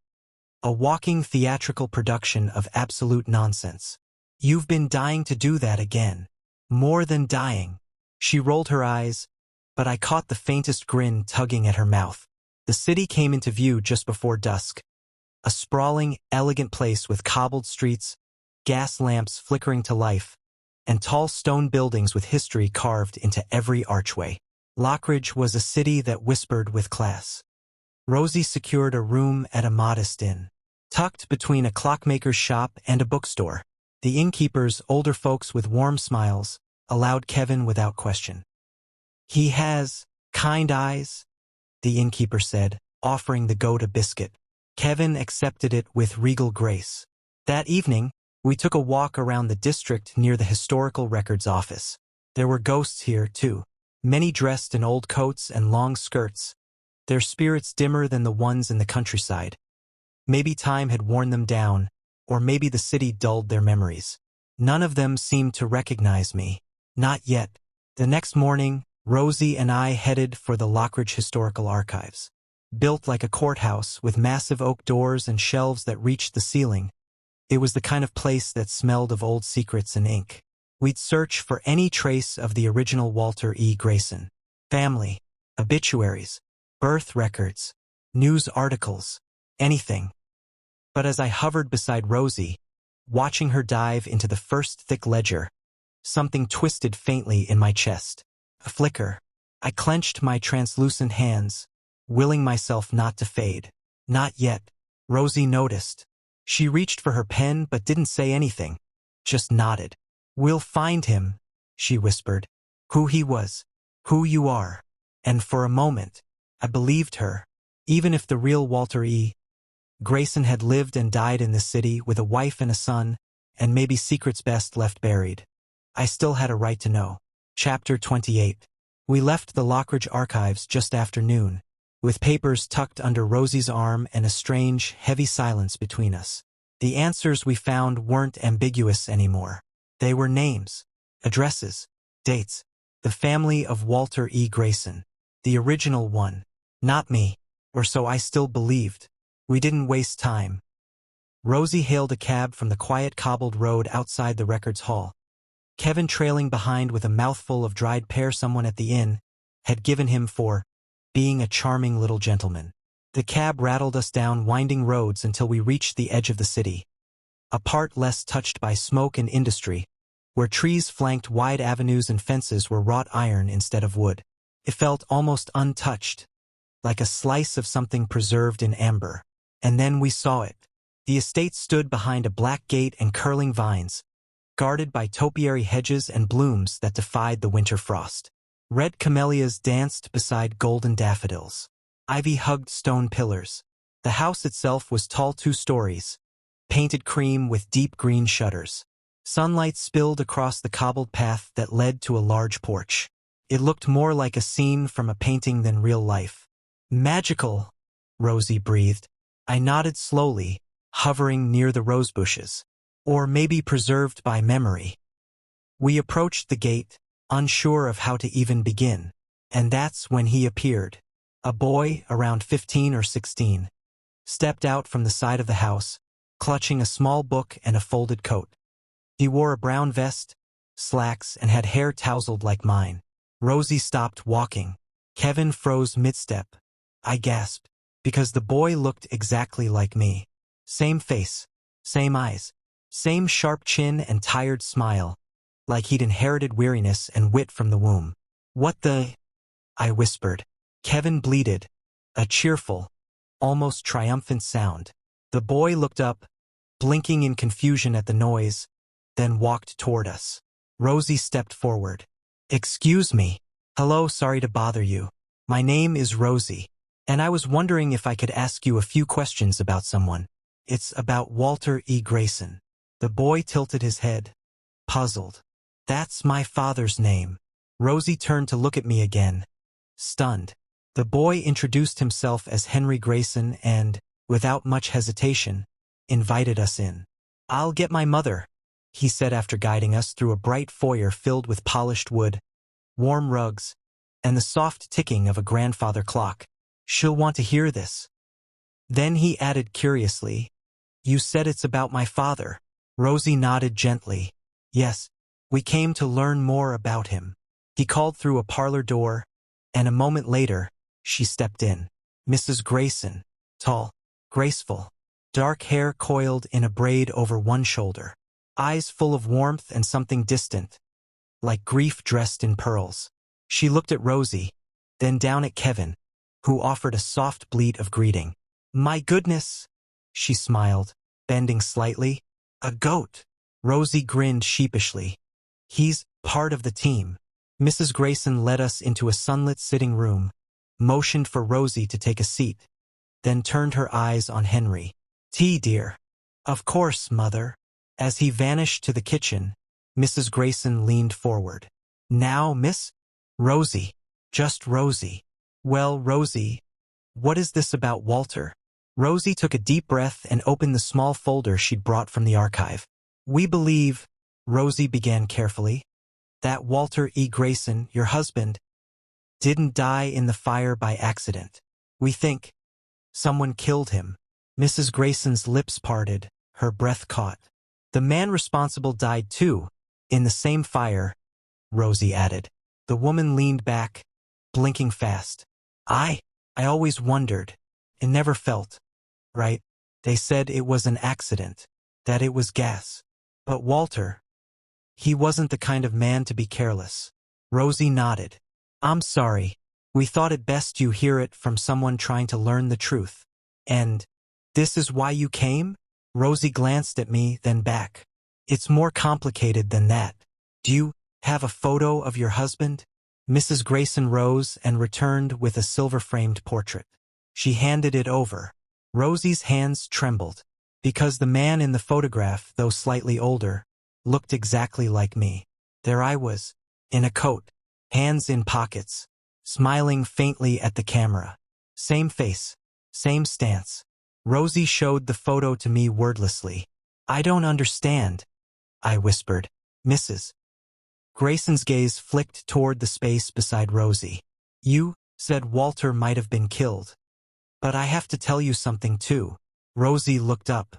a walking theatrical production of absolute nonsense. You've been dying to do that again. More than dying. She rolled her eyes, but I caught the faintest grin tugging at her mouth. The city came into view just before dusk. A sprawling, elegant place with cobbled streets, gas lamps flickering to life, and tall stone buildings with history carved into every archway. Lockridge was a city that whispered with class. Rosie secured a room at a modest inn, tucked between a clockmaker's shop and a bookstore. The innkeepers, older folks with warm smiles, allowed Kevin without question. He has kind eyes, the innkeeper said, offering the goat a biscuit. Kevin accepted it with regal grace. That evening, we took a walk around the district near the historical records office. There were ghosts here, too, many dressed in old coats and long skirts, their spirits dimmer than the ones in the countryside. Maybe time had worn them down, or maybe the city dulled their memories. None of them seemed to recognize me. Not yet. The next morning, Rosie and I headed for the Lockridge Historical Archives. Built like a courthouse with massive oak doors and shelves that reached the ceiling, it was the kind of place that smelled of old secrets and ink. We'd search for any trace of the original Walter E. Grayson. Family, obituaries, birth records, news articles, anything. But as I hovered beside Rosie, watching her dive into the first thick ledger, something twisted faintly in my chest. A flicker. I clenched my translucent hands, willing myself not to fade. Not yet. Rosie noticed. She reached for her pen but didn't say anything, just nodded. We'll find him, she whispered. Who he was, who you are. And for a moment, I believed her. Even if the real Walter E. Grayson had lived and died in this city with a wife and a son, and maybe secrets best left buried, I still had a right to know. Chapter 28. We left the Lockridge Archives just after noon, with papers tucked under Rosie's arm and a strange, heavy silence between us. The answers we found weren't ambiguous anymore. They were names, addresses, dates. The family of Walter E. Grayson. The original one. Not me, or so I still believed. We didn't waste time. Rosie hailed a cab from the quiet cobbled road outside the records hall. Kevin trailing behind with a mouthful of dried pear someone at the inn had given him for being a charming little gentleman. The cab rattled us down winding roads until we reached the edge of the city, a part less touched by smoke and industry, where trees flanked wide avenues and fences were wrought iron instead of wood. It felt almost untouched, like a slice of something preserved in amber. And then we saw it. The estate stood behind a black gate and curling vines, guarded by topiary hedges and blooms that defied the winter frost. Red camellias danced beside golden daffodils. Ivy hugged stone pillars. The house itself was tall 2 stories, painted cream with deep green shutters. Sunlight spilled across the cobbled path that led to a large porch. It looked more like a scene from a painting than real life. Magical, Rosie breathed. I nodded slowly, hovering near the rose bushes. Or maybe preserved by memory. We approached the gate, unsure of how to even begin. And that's when he appeared. A boy, around 15 or 16, stepped out from the side of the house, clutching a small book and a folded coat. He wore a brown vest, slacks, and had hair tousled like mine. Rosie stopped walking. Kevin froze mid-step. I gasped, because the boy looked exactly like me. Same face, same eyes, same sharp chin and tired smile, like he'd inherited weariness and wit from the womb. What the? I whispered. Kevin bleated, a cheerful, almost triumphant sound. The boy looked up, blinking in confusion at the noise, then walked toward us. Rosie stepped forward. Excuse me. Hello, sorry to bother you. My name is Rosie, and I was wondering if I could ask you a few questions about someone. It's about Walter E. Grayson. The boy tilted his head, puzzled. That's my father's name. Rosie turned to look at me again, stunned. The boy introduced himself as Henry Grayson and, without much hesitation, invited us in. I'll get my mother, he said after guiding us through a bright foyer filled with polished wood, warm rugs, and the soft ticking of a grandfather clock. She'll want to hear this. Then he added curiously, You said it's about my father. Rosie nodded gently. Yes, we came to learn more about him. He called through a parlor door, and a moment later, she stepped in. Mrs. Grayson, tall, graceful, dark hair coiled in a braid over one shoulder, eyes full of warmth and something distant, like grief dressed in pearls. She looked at Rosie, then down at Kevin, who offered a soft bleat of greeting. My goodness, she smiled, bending slightly. A goat. Rosie grinned sheepishly. He's part of the team. Mrs. Grayson led us into a sunlit sitting room, motioned for Rosie to take a seat, then turned her eyes on Henry. Tea, dear. Of course, Mother. As he vanished to the kitchen, Mrs. Grayson leaned forward. Now, Miss? Rosie. Just Rosie. Well, Rosie, what is this about Walter? Rosie took a deep breath and opened the small folder she'd brought from the archive. We believe, Rosie began carefully, that Walter E. Grayson, your husband, didn't die in the fire by accident. We think someone killed him. Mrs. Grayson's lips parted, her breath caught. The man responsible died too, in the same fire, Rosie added. The woman leaned back, blinking fast. I always wondered, and never felt right. They said it was an accident, that it was gas. But Walter, he wasn't the kind of man to be careless. Rosie nodded. I'm sorry. We thought it best you hear it from someone trying to learn the truth. And this is why you came? Rosie glanced at me, then back. It's more complicated than that. Do you have a photo of your husband? Mrs. Grayson rose and returned with a silver-framed portrait. She handed it over. Rosie's hands trembled, because the man in the photograph, though slightly older, looked exactly like me. There I was, in a coat, hands in pockets, smiling faintly at the camera. Same face, same stance. Rosie showed the photo to me wordlessly. I don't understand, I whispered. Mrs. Grayson's gaze flicked toward the space beside Rosie. You said Walter might have been killed. But I have to tell you something too. Rosie looked up.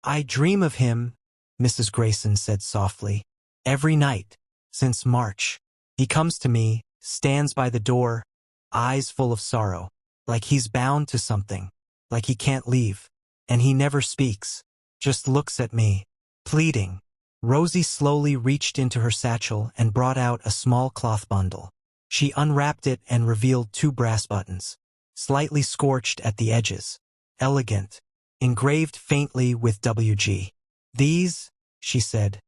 I dream of him, Mrs. Grayson said softly. Every night. Since March. He comes to me, stands by the door, eyes full of sorrow, like he's bound to something, like he can't leave. And he never speaks, just looks at me, pleading. Rosie slowly reached into her satchel and brought out a small cloth bundle. She unwrapped it and revealed 2 brass buttons, slightly scorched at the edges. Elegant, engraved faintly with WG. These, she said,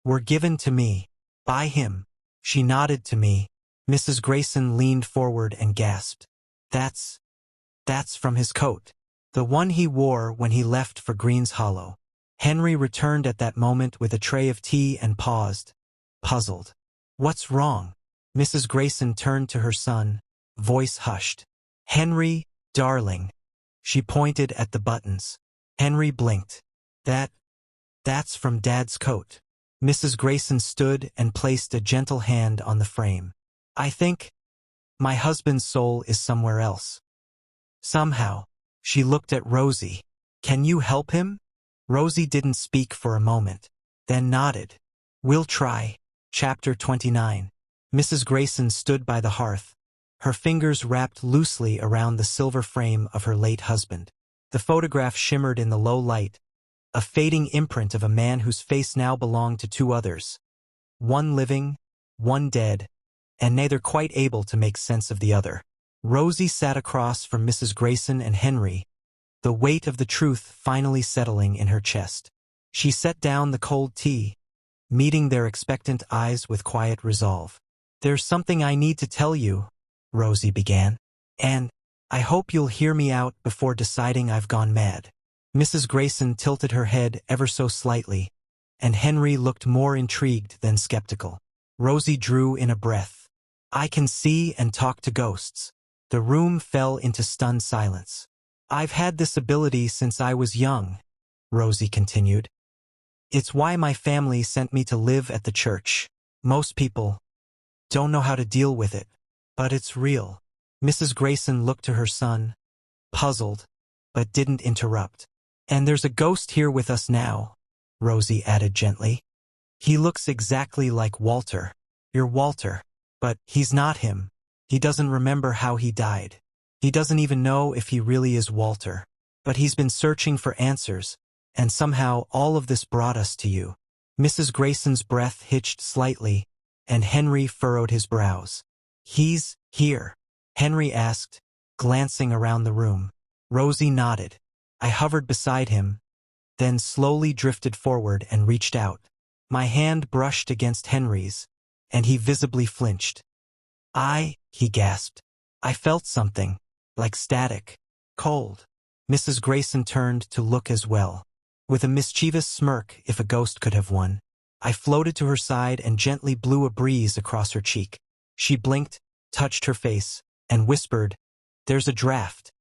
were given to me. By him. She nodded to me. Mrs. Grayson leaned forward and gasped. That's from his coat. The one he wore when he left for Green's Hollow. Henry returned at that moment with a tray of tea and paused, puzzled. What's wrong? Mrs. Grayson turned to her son, voice hushed. Henry, darling. She pointed at the buttons. Henry blinked. That's from Dad's coat. Mrs. Grayson stood and placed a gentle hand on the frame. I think my husband's soul is somewhere else. Somehow. She looked at Rosie. Can you help him? Rosie didn't speak for a moment, then nodded. We'll try. Chapter 29. Mrs. Grayson stood by the hearth, her fingers wrapped loosely around the silver frame of her late husband. The photograph shimmered in the low light, a fading imprint of a man whose face now belonged to 2 others. One living, one dead, and neither quite able to make sense of the other. Rosie sat across from Mrs. Grayson and Henry, the weight of the truth finally settling in her chest. She set down the cold tea, meeting their expectant eyes with quiet resolve. There's something I need to tell you, Rosie began, and I hope you'll hear me out before deciding I've gone mad. Mrs. Grayson tilted her head ever so slightly, and Henry looked more intrigued than skeptical. Rosie drew in a breath. I can see and talk to ghosts. The room fell into stunned silence. I've had this ability since I was young, Rosie continued. It's why my family sent me to live at the church. Most people don't know how to deal with it, but it's real. Mrs. Grayson looked to her son, puzzled, but didn't interrupt. And there's a ghost here with us now, Rosie added gently. He looks exactly like Walter. You're Walter, but he's not him. He doesn't remember how he died. He doesn't even know if he really is Walter. But he's been searching for answers, and somehow all of this brought us to you. Mrs. Grayson's breath hitched slightly, and Henry furrowed his brows. He's here? Henry asked, glancing around the room. Rosie nodded. I hovered beside him, then slowly drifted forward and reached out. My hand brushed against Henry's, and he visibly flinched. He gasped. I felt something, like static, cold. Mrs. Grayson turned to look as well. With a mischievous smirk, if a ghost could have won, I floated to her side and gently blew a breeze across her cheek. She blinked, touched her face, and whispered, There's a draft.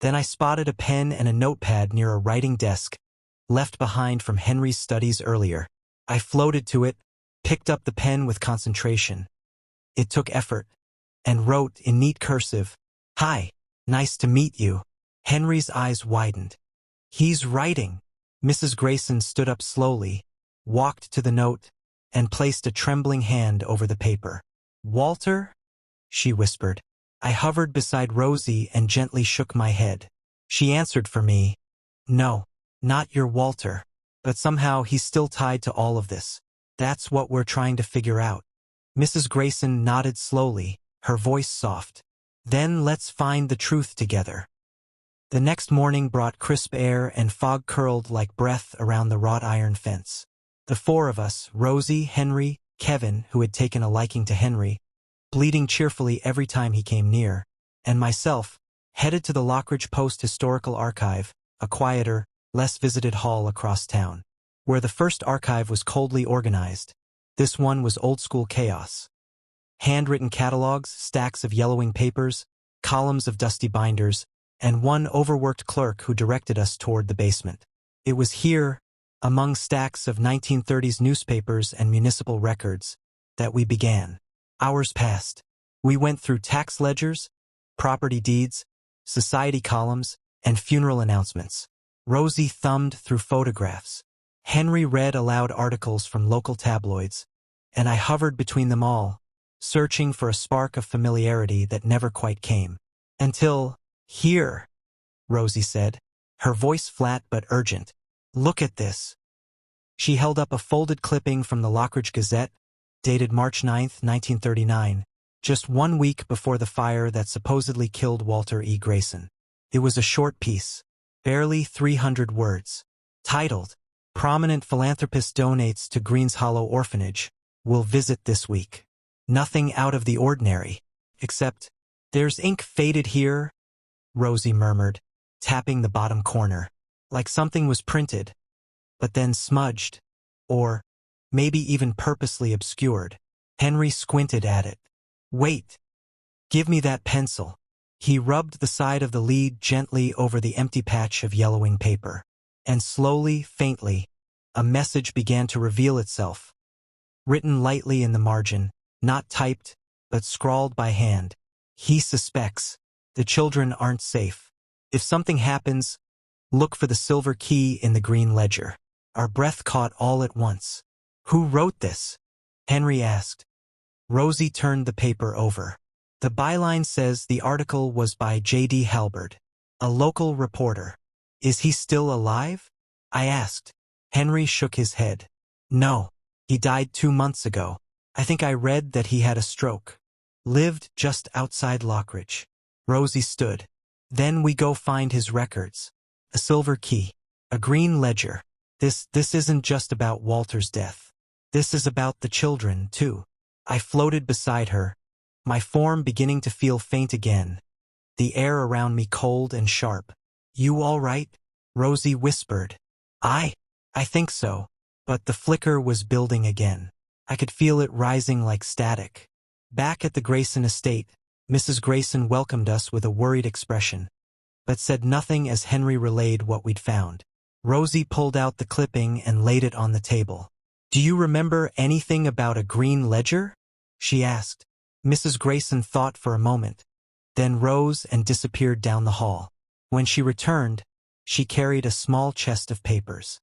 Then I spotted a pen and a notepad near a writing desk, left behind from Henry's studies earlier. I floated to it, picked up the pen with concentration. It took effort, and wrote in neat cursive, Hi, nice to meet you. Henry's eyes widened. He's writing. Mrs. Grayson stood up slowly, walked to the note, and placed a trembling hand over the paper. Walter? She whispered. I hovered beside Rosie and gently shook my head. She answered for me, No, not your Walter. But somehow he's still tied to all of this. That's what we're trying to figure out. Mrs. Grayson nodded slowly, her voice soft. Then let's find the truth together. The next morning brought crisp air and fog curled like breath around the wrought iron fence. The 4 of us, Rosie, Henry, Kevin, who had taken a liking to Henry, bleeding cheerfully every time he came near, and myself, headed to the Lockridge Post Historical Archive, a quieter, less visited hall across town. Where the first archive was coldly organized, this one was old-school chaos. Handwritten catalogs, stacks of yellowing papers, columns of dusty binders, and one overworked clerk who directed us toward the basement. It was here, among stacks of 1930s newspapers and municipal records, that we began. Hours passed. We went through tax ledgers, property deeds, society columns, and funeral announcements. Rosie thumbed through photographs. Henry read aloud articles from local tabloids, and I hovered between them all, searching for a spark of familiarity that never quite came. Until, "Here," Rosie said, her voice flat but urgent. "Look at this." She held up a folded clipping from the Lockridge Gazette, dated March 9, 1939, just 1 week before the fire that supposedly killed Walter E. Grayson. It was a short piece, barely 300 words, titled, "Prominent Philanthropist Donates to Greens Hollow Orphanage, Will Visit This Week." Nothing out of the ordinary, except, "There's ink faded here," Rosie murmured, tapping the bottom corner, like something was printed, but then smudged, or maybe even purposely obscured. Henry squinted at it. "Wait. Give me that pencil." He rubbed the side of the lead gently over the empty patch of yellowing paper, and slowly, faintly, a message began to reveal itself, written lightly in the margin, not typed, but scrawled by hand. "He suspects. The children aren't safe. If something happens, look for the silver key in the green ledger." Our breath caught all at once. "Who wrote this?" Henry asked. Rosie turned the paper over. The byline says the article was by J.D. Halberd, a local reporter. "Is he still alive?" I asked. Henry shook his head. "No. He died 2 months ago. I think I read that he had a stroke. Lived just outside Lockridge." Rosie stood. "Then we go find his records. A silver key. A green ledger. This isn't just about Walter's death. This is about the children, too." I floated beside her, my form beginning to feel faint again, the air around me cold and sharp. "You all right?" Rosie whispered. I think so." But the flicker was building again. I could feel it rising like static. Back at the Grayson estate, Mrs. Grayson welcomed us with a worried expression, but said nothing as Henry relayed what we'd found. Rosie pulled out the clipping and laid it on the table. "Do you remember anything about a green ledger?" she asked. Mrs. Grayson thought for a moment, then rose and disappeared down the hall. When she returned, she carried a small chest of papers.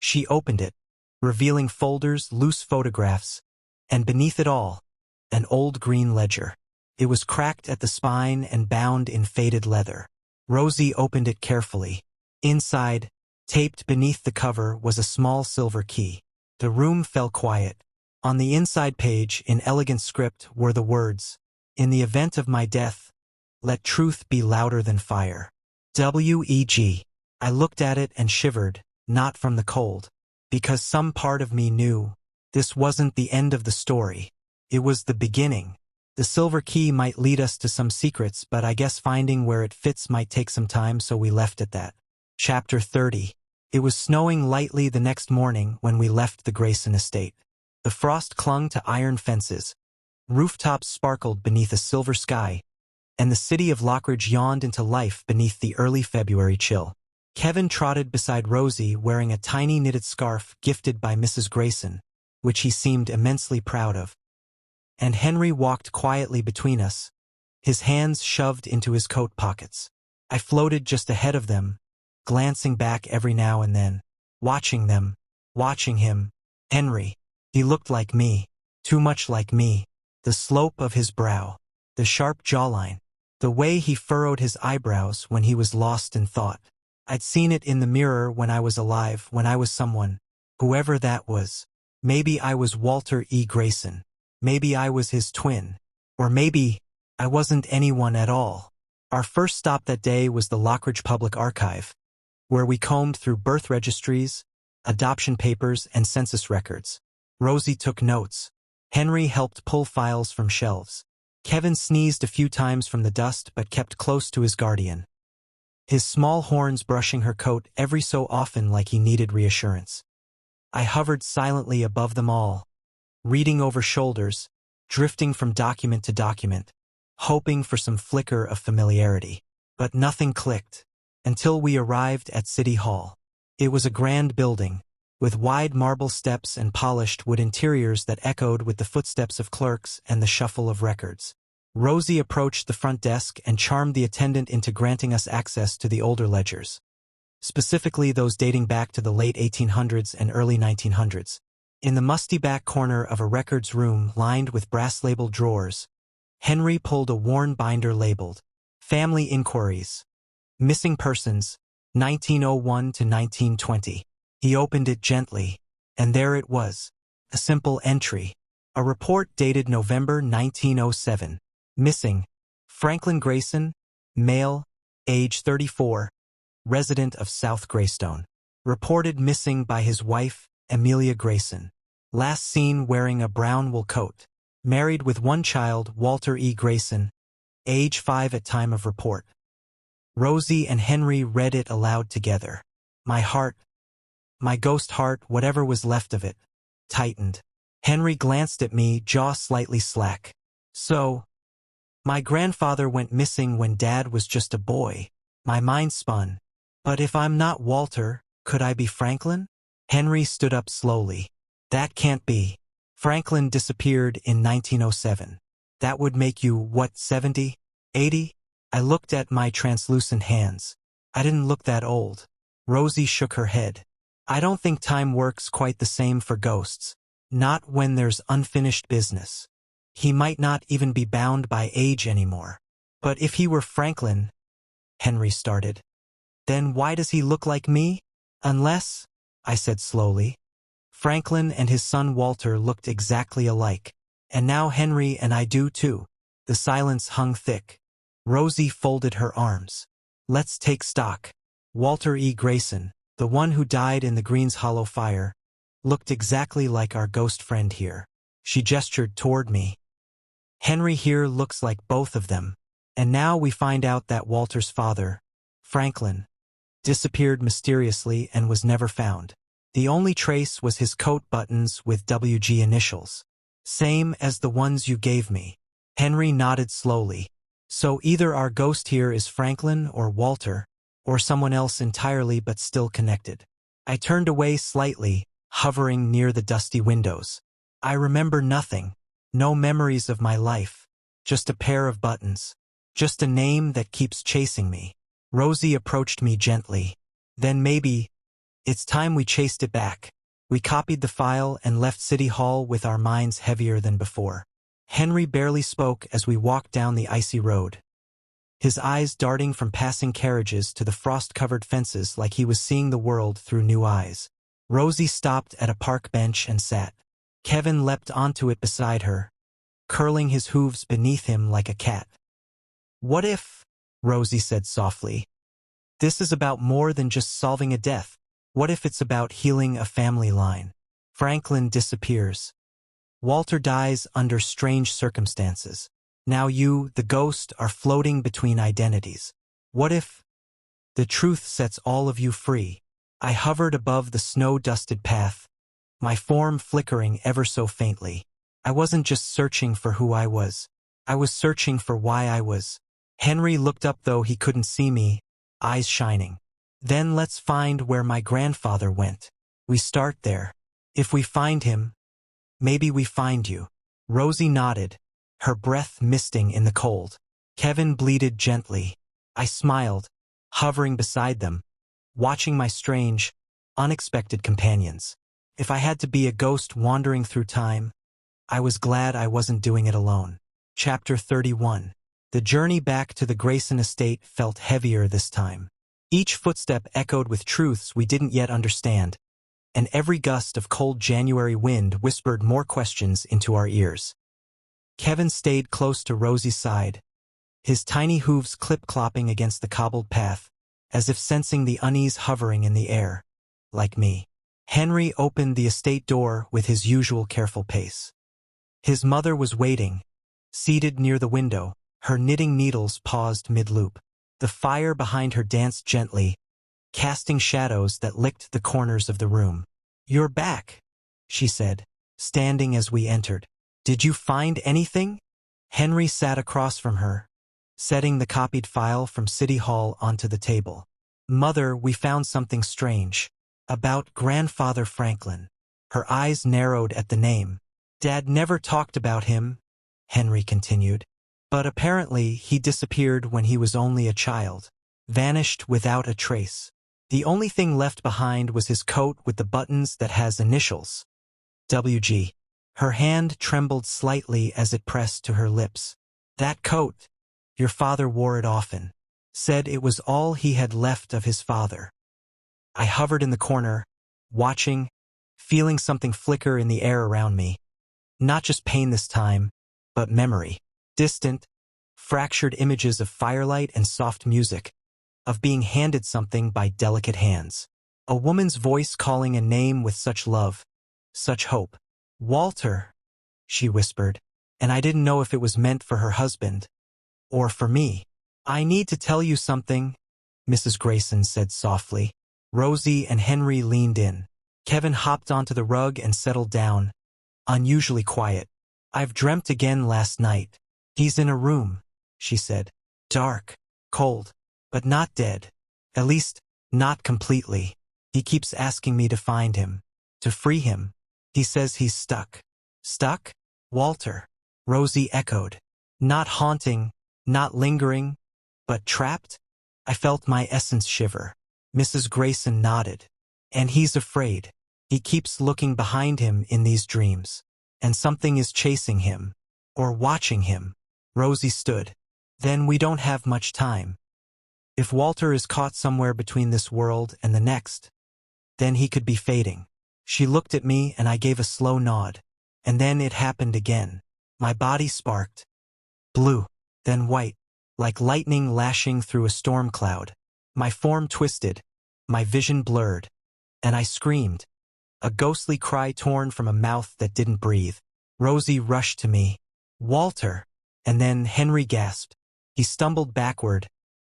She opened it, revealing folders, loose photographs, and beneath it all, an old green ledger. It was cracked at the spine and bound in faded leather. Rosie opened it carefully. Inside, taped beneath the cover, was a small silver key. The room fell quiet. On the inside page, in elegant script, were the words, "In the event of my death, let truth be louder than fire. W.E.G." I looked at it and shivered, not from the cold, because some part of me knew this wasn't the end of the story. It was the beginning. The silver key might lead us to some secrets, but I guess finding where it fits might take some time, so we left it at that. Chapter 30. It was snowing lightly the next morning when we left the Grayson estate. The frost clung to iron fences, rooftops sparkled beneath a silver sky, and the city of Lockridge yawned into life beneath the early February chill. Kevin trotted beside Rosie wearing a tiny knitted scarf gifted by Mrs. Grayson, which he seemed immensely proud of. And Henry walked quietly between us, his hands shoved into his coat pockets. I floated just ahead of them, glancing back every now and then, watching them, watching him. Henry. He looked like me, too much like me. The slope of his brow, the sharp jawline, the way he furrowed his eyebrows when he was lost in thought. I'd seen it in the mirror when I was alive, when I was someone, whoever that was. Maybe I was Walter E. Grayson. Maybe I was his twin. Or maybe I wasn't anyone at all. Our first stop that day was the Lockridge Public Archive, where we combed through birth registries, adoption papers, and census records. Rosie took notes. Henry helped pull files from shelves. Kevin sneezed a few times from the dust but kept close to his guardian, his small horns brushing her coat every so often like he needed reassurance. I hovered silently above them all, reading over shoulders, drifting from document to document, hoping for some flicker of familiarity. But nothing clicked, until we arrived at City Hall. It was a grand building, with wide marble steps and polished wood interiors that echoed with the footsteps of clerks and the shuffle of records. Rosie approached the front desk and charmed the attendant into granting us access to the older ledgers, specifically those dating back to the late 1800s and early 1900s. In the musty back corner of a records room lined with brass-labeled drawers, Henry pulled a worn binder labeled Family Inquiries. Missing Persons, 1901 to 1920. He opened it gently, and there it was, a simple entry. A report dated November 1907. Missing, Franklin Grayson, male, age 34, resident of South Greystone. Reported missing by his wife, Amelia Grayson. Last seen wearing a brown wool coat. Married with one child, Walter E. Grayson, age 5 at time of report. Rosie and Henry read it aloud together. My heart, my ghost heart, whatever was left of it, tightened. Henry glanced at me, jaw slightly slack. So, my grandfather went missing when Dad was just a boy. My mind spun. But if I'm not Walter, could I be Franklin? Henry stood up slowly. That can't be. Franklin disappeared in 1907. That would make you, what, 70? 80? I looked at my translucent hands. I didn't look that old. Rosie shook her head. I don't think time works quite the same for ghosts. Not when there's unfinished business. He might not even be bound by age anymore. But if he were Franklin, Henry started. Then why does he look like me? Unless, I said slowly. Franklin and his son Walter looked exactly alike. And now Henry and I do too. The silence hung thick. Rosie folded her arms. Let's take stock. Walter E. Grayson, the one who died in the Greens Hollow fire, looked exactly like our ghost friend here. She gestured toward me. Henry here looks like both of them. And now we find out that Walter's father, Franklin, disappeared mysteriously and was never found. The only trace was his coat buttons with WG initials. Same as the ones you gave me. Henry nodded slowly. So either our ghost here is Franklin or Walter, or someone else entirely but still connected. I turned away slightly, hovering near the dusty windows. I remember nothing. No memories of my life. Just a pair of buttons. Just a name that keeps chasing me. Rosie approached me gently. Then maybe, it's time we chased it back. We copied the file and left City Hall with our minds heavier than before. Henry barely spoke as we walked down the icy road. His eyes darting from passing carriages to the frost-covered fences like he was seeing the world through new eyes. Rosie stopped at a park bench and sat. Kevin leapt onto it beside her, curling his hooves beneath him like a cat. What if, Rosie said softly, this is about more than just solving a death? What if it's about healing a family line? Franklin disappears. Walter dies under strange circumstances. Now you, the ghost, are floating between identities. What if the truth sets all of you free? I hovered above the snow-dusted path, my form flickering ever so faintly. I wasn't just searching for who I was. I was searching for why I was. Henry looked up though he couldn't see me, eyes shining. Then let's find where my grandfather went. We start there. If we find him, maybe we find you. Rosie nodded, her breath misting in the cold. Kevin bleated gently. I smiled, hovering beside them, watching my strange, unexpected companions. If I had to be a ghost wandering through time, I was glad I wasn't doing it alone. Chapter 31. The journey back to the Grayson estate felt heavier this time. Each footstep echoed with truths we didn't yet understand, and every gust of cold January wind whispered more questions into our ears. Kevin stayed close to Rosie's side, his tiny hooves clip-clopping against the cobbled path, as if sensing the unease hovering in the air, like me. Henry opened the estate door with his usual careful pace. His mother was waiting, seated near the window, her knitting needles paused mid-loop. The fire behind her danced gently, casting shadows that licked the corners of the room. "You're back," she said, standing as we entered. "Did you find anything?" Henry sat across from her, setting the copied file from City Hall onto the table. "Mother, we found something strange. About Grandfather Franklin." Her eyes narrowed at the name. "Dad never talked about him," Henry continued. "But apparently he disappeared when he was only a child. Vanished without a trace. The only thing left behind was his coat with the buttons that has initials. WG. Her hand trembled slightly as it pressed to her lips. That coat. Your father wore it often. Said it was all he had left of his father. I hovered in the corner, watching, feeling something flicker in the air around me. Not just pain this time, but memory. Distant, fractured images of firelight and soft music, of being handed something by delicate hands. A woman's voice calling a name with such love, such hope. Walter, she whispered, and I didn't know if it was meant for her husband, or for me. I need to tell you something, Mrs. Grayson said softly. Rosie and Henry leaned in. Kevin hopped onto the rug and settled down, unusually quiet. I've dreamt again last night. He's in a room, she said. Dark, cold, but not dead. At least, not completely. He keeps asking me to find him, to free him. He says he's stuck. Stuck? Walter, Rosie echoed. Not haunting, not lingering, but trapped? I felt my essence shiver. Mrs. Grayson nodded. And he's afraid. He keeps looking behind him in these dreams. And something is chasing him. Or watching him. Rosie stood. Then we don't have much time. If Walter is caught somewhere between this world and the next, then he could be fading. She looked at me and I gave a slow nod. And then it happened again. My body sparked. Blue, then white, like lightning lashing through a storm cloud. My form twisted, my vision blurred, and I screamed. A ghostly cry torn from a mouth that didn't breathe. Rosie rushed to me. Walter! And then Henry gasped. He stumbled backward,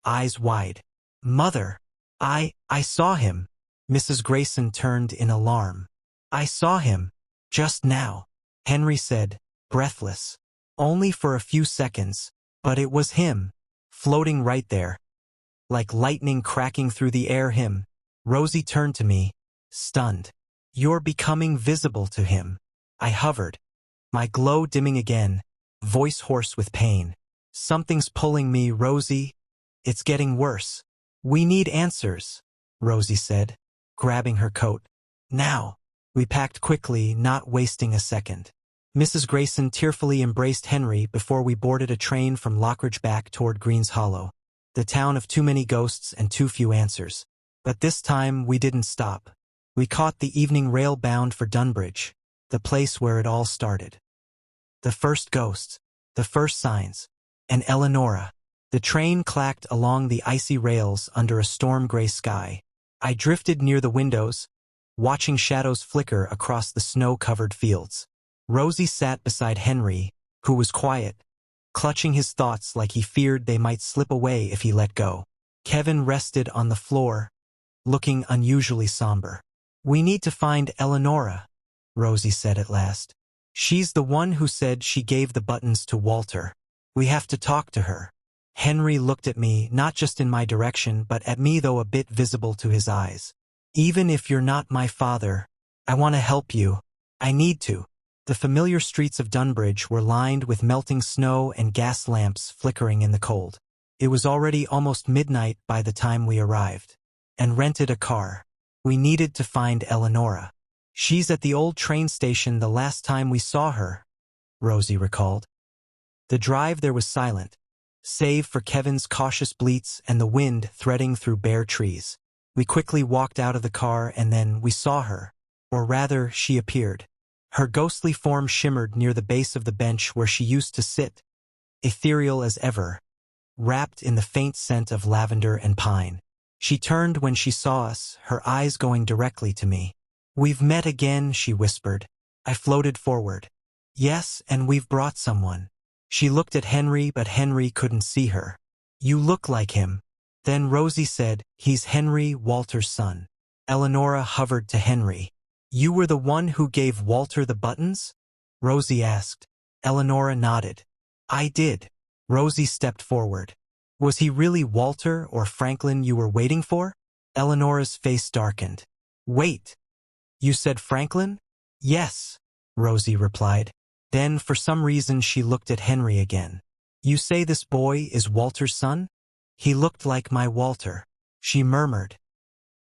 eyes wide. Mother! I saw him. Mrs. Grayson turned in alarm. I saw him. Just now. Henry said, breathless. Only for a few seconds, but it was him. Floating right there. Like lightning cracking through the air. Him. Rosie turned to me, stunned. You're becoming visible to him. I hovered. My glow dimming again, voice hoarse with pain. Something's pulling me, Rosie. It's getting worse. We need answers, Rosie said, grabbing her coat. Now. We packed quickly, not wasting a second. Mrs. Grayson tearfully embraced Henry before we boarded a train from Lockridge back toward Greens Hollow, the town of too many ghosts and too few answers. But this time we didn't stop. We caught the evening rail bound for Dunbridge, the place where it all started. The first ghosts, the first signs, and Eleonora. The train clacked along the icy rails under a storm-gray sky. I drifted near the windows, watching shadows flicker across the snow-covered fields. Rosie sat beside Henry, who was quiet, clutching his thoughts like he feared they might slip away if he let go. Kevin rested on the floor, looking unusually somber. We need to find Eleonora, Rosie said at last. She's the one who said she gave the buttons to Walter. We have to talk to her. Henry looked at me, not just in my direction, but at me, though a bit visible to his eyes. Even if you're not my father, I want to help you. I need to. The familiar streets of Dunbridge were lined with melting snow and gas lamps flickering in the cold. It was already almost midnight by the time we arrived, and rented a car. We needed to find Eleonora. She's at the old train station the last time we saw her, Rosie recalled. The drive there was silent, save for Kevin's cautious bleats and the wind threading through bare trees. We quickly walked out of the car and then we saw her, or rather, she appeared. Her ghostly form shimmered near the base of the bench where she used to sit, ethereal as ever, wrapped in the faint scent of lavender and pine. She turned when she saw us, her eyes going directly to me. We've met again, she whispered. I floated forward. Yes, and we've brought someone. She looked at Henry, but Henry couldn't see her. You look like him. Then Rosie said, he's Henry, Walter's son. Eleonora hovered to Henry. You were the one who gave Walter the buttons? Rosie asked. Eleonora nodded. I did. Rosie stepped forward. Was he really Walter or Franklin you were waiting for? Eleonora's face darkened. Wait. You said Franklin? Yes, Rosie replied. Then for some reason she looked at Henry again. You say this boy is Walter's son? He looked like my Walter, she murmured.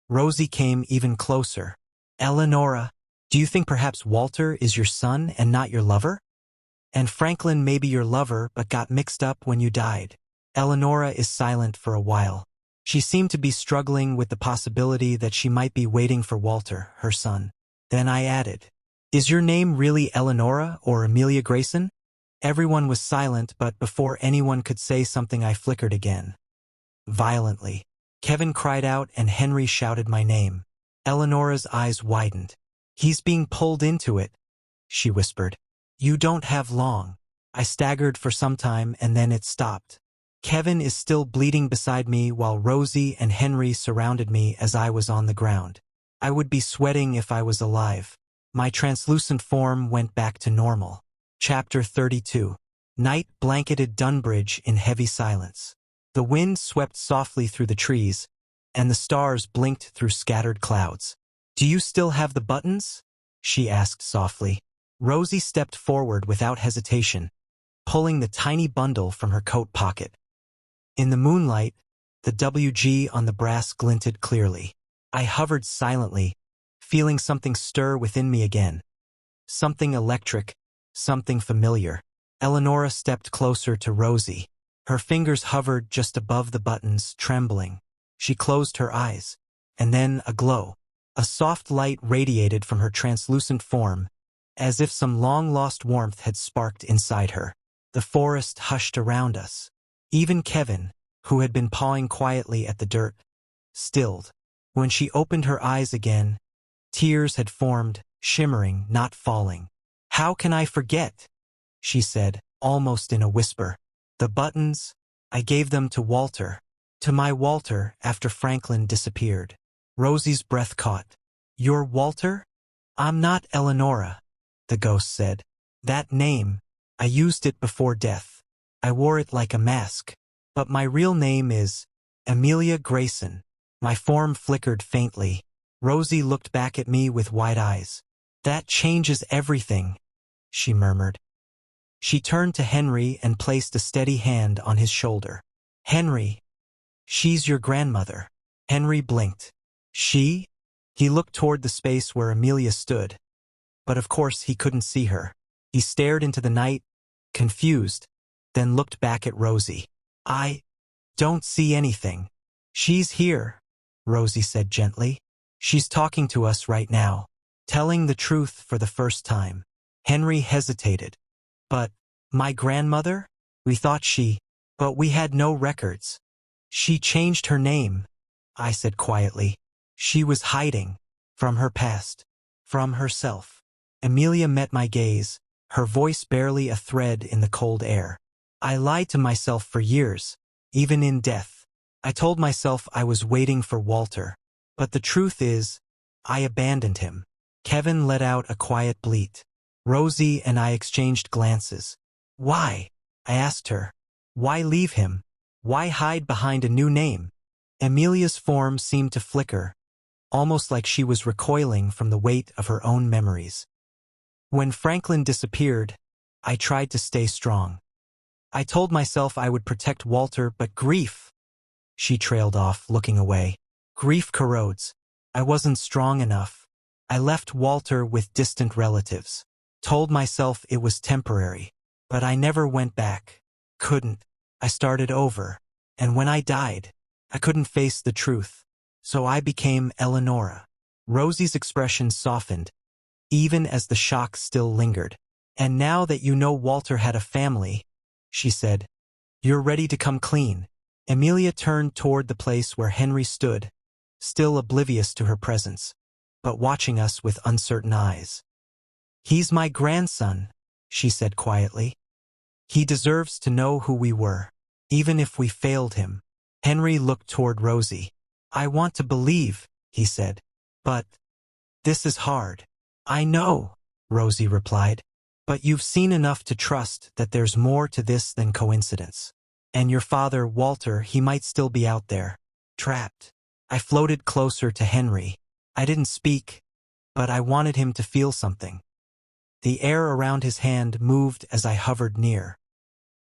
Rosie came even closer. Eleonora, Do you think perhaps Walter is your son and not your lover? And Franklin may be your lover but got mixed up when you died. Eleonora is silent for a while. She seemed to be struggling with the possibility that she might be waiting for Walter, her son. Then I added, "Is your name really Eleonora or Amelia Grayson?" Everyone was silent, but before anyone could say something I flickered again. Violently. Kevin cried out and Henry shouted my name. Eleonora's eyes widened. "He's being pulled into it," she whispered. "You don't have long." I staggered for some time and then it stopped. Kevin is still bleeding beside me while Rosie and Henry surrounded me as I was on the ground. I would be sweating if I was alive. My translucent form went back to normal. Chapter 32. Night blanketed Dunbridge in heavy silence. The wind swept softly through the trees, and the stars blinked through scattered clouds. "Do you still have the buttons?" she asked softly. Rosie stepped forward without hesitation, pulling the tiny bundle from her coat pocket. In the moonlight, the WG on the brass glinted clearly. I hovered silently, feeling something stir within me again. Something electric, something familiar. Eleonora stepped closer to Rosie. Her fingers hovered just above the buttons, trembling. She closed her eyes, and then a glow. A soft light radiated from her translucent form, as if some long-lost warmth had sparked inside her. The forest hushed around us. Even Kevin, who had been pawing quietly at the dirt, stilled. When she opened her eyes again, tears had formed, shimmering, not falling. "How can I forget?" she said, almost in a whisper. "The buttons, I gave them to Walter. To my Walter after Franklin disappeared." Rosie's breath caught. "You're Walter?" "I'm not Eleonora," the ghost said. "That name, I used it before death. I wore it like a mask. But my real name is Amelia Grayson." My form flickered faintly. Rosie looked back at me with wide eyes. "That changes everything," she murmured. She turned to Henry and placed a steady hand on his shoulder. "Henry, she's your grandmother." Henry blinked. "She?" He looked toward the space where Amelia stood. But of course he couldn't see her. He stared into the night, confused, then looked back at Rosie. "I don't see anything." "She's here," Rosie said gently. "She's talking to us right now, telling the truth for the first time." Henry hesitated. "But, my grandmother? We thought but we had no records." "She changed her name," I said quietly. "She was hiding from her past, from herself." Amelia met my gaze, her voice barely a thread in the cold air. "I lied to myself for years, even in death. I told myself I was waiting for Walter. But the truth is, I abandoned him." Kevin let out a quiet bleat. Rosie and I exchanged glances. "Why?" I asked her. "Why leave him? Why hide behind a new name?" Amelia's form seemed to flicker, almost like she was recoiling from the weight of her own memories. "When Franklin disappeared, I tried to stay strong. I told myself I would protect Walter, but grief," she trailed off, looking away. "Grief corrodes. I wasn't strong enough. I left Walter with distant relatives. Told myself it was temporary. But I never went back. Couldn't. I started over. And when I died, I couldn't face the truth. So I became Eleonora." Rosie's expression softened, even as the shock still lingered. "And now that you know Walter had a family," she said, "you're ready to come clean." Amelia turned toward the place where Henry stood, still oblivious to her presence, but watching us with uncertain eyes. "He's my grandson," she said quietly. "He deserves to know who we were, even if we failed him." Henry looked toward Rosie. "I want to believe," he said, "but this is hard." "I know," Rosie replied, "but you've seen enough to trust that there's more to this than coincidence. And your father, Walter, he might still be out there, trapped." I floated closer to Henry. I didn't speak, but I wanted him to feel something. The air around his hand moved as I hovered near.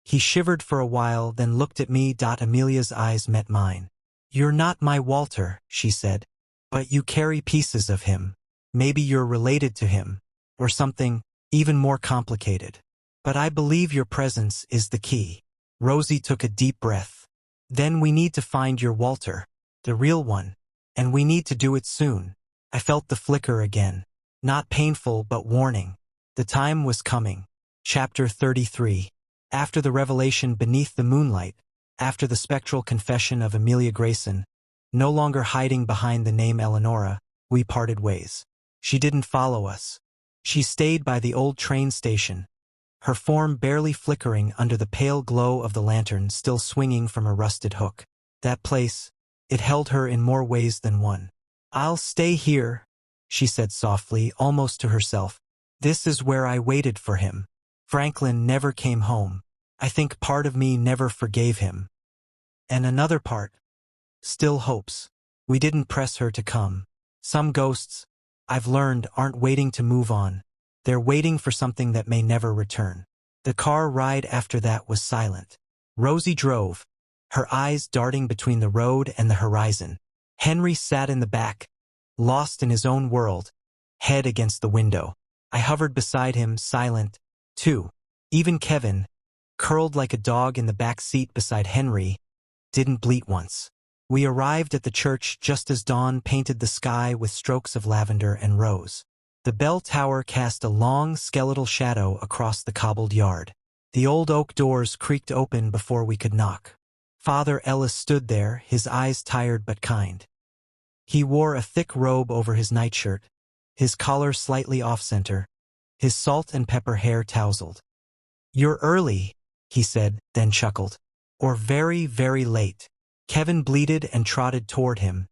He shivered for a while, then looked at me. Amelia's eyes met mine. "You're not my Walter," she said, "but you carry pieces of him. Maybe you're related to him, or something even more complicated. But I believe your presence is the key. Rosie took a deep breath. Then we need to find your Walter, the real one, and we need to do it soon. I felt the flicker again. Not painful but warning. The time was coming. Chapter 33. After the revelation beneath the moonlight, after the spectral confession of Amelia Grayson, no longer hiding behind the name Eleonora, we parted ways. She didn't follow us. She stayed by the old train station, her form barely flickering under the pale glow of the lantern still swinging from a rusted hook. That place, it held her in more ways than one. "I'll stay here," she said softly, almost to herself. "This is where I waited for him. Franklin never came home. I think part of me never forgave him. And another part still hopes." We didn't press her to come. Some ghosts, I've learned, aren't waiting to move on. They're waiting for something that may never return. The car ride after that was silent. Rosie drove, her eyes darting between the road and the horizon. Henry sat in the back, lost in his own world, head against the window. I hovered beside him, silent, too. Even Kevin, curled like a dog in the back seat beside Henry, didn't bleat once. We arrived at the church just as dawn painted the sky with strokes of lavender and rose. The bell tower cast a long, skeletal shadow across the cobbled yard. The old oak doors creaked open before we could knock. Father Ellis stood there, his eyes tired but kind. He wore a thick robe over his nightshirt, his collar slightly off-center, his salt and pepper hair tousled. "You're early," he said, then chuckled. "Or very, very late." Kevin bleated and trotted toward him,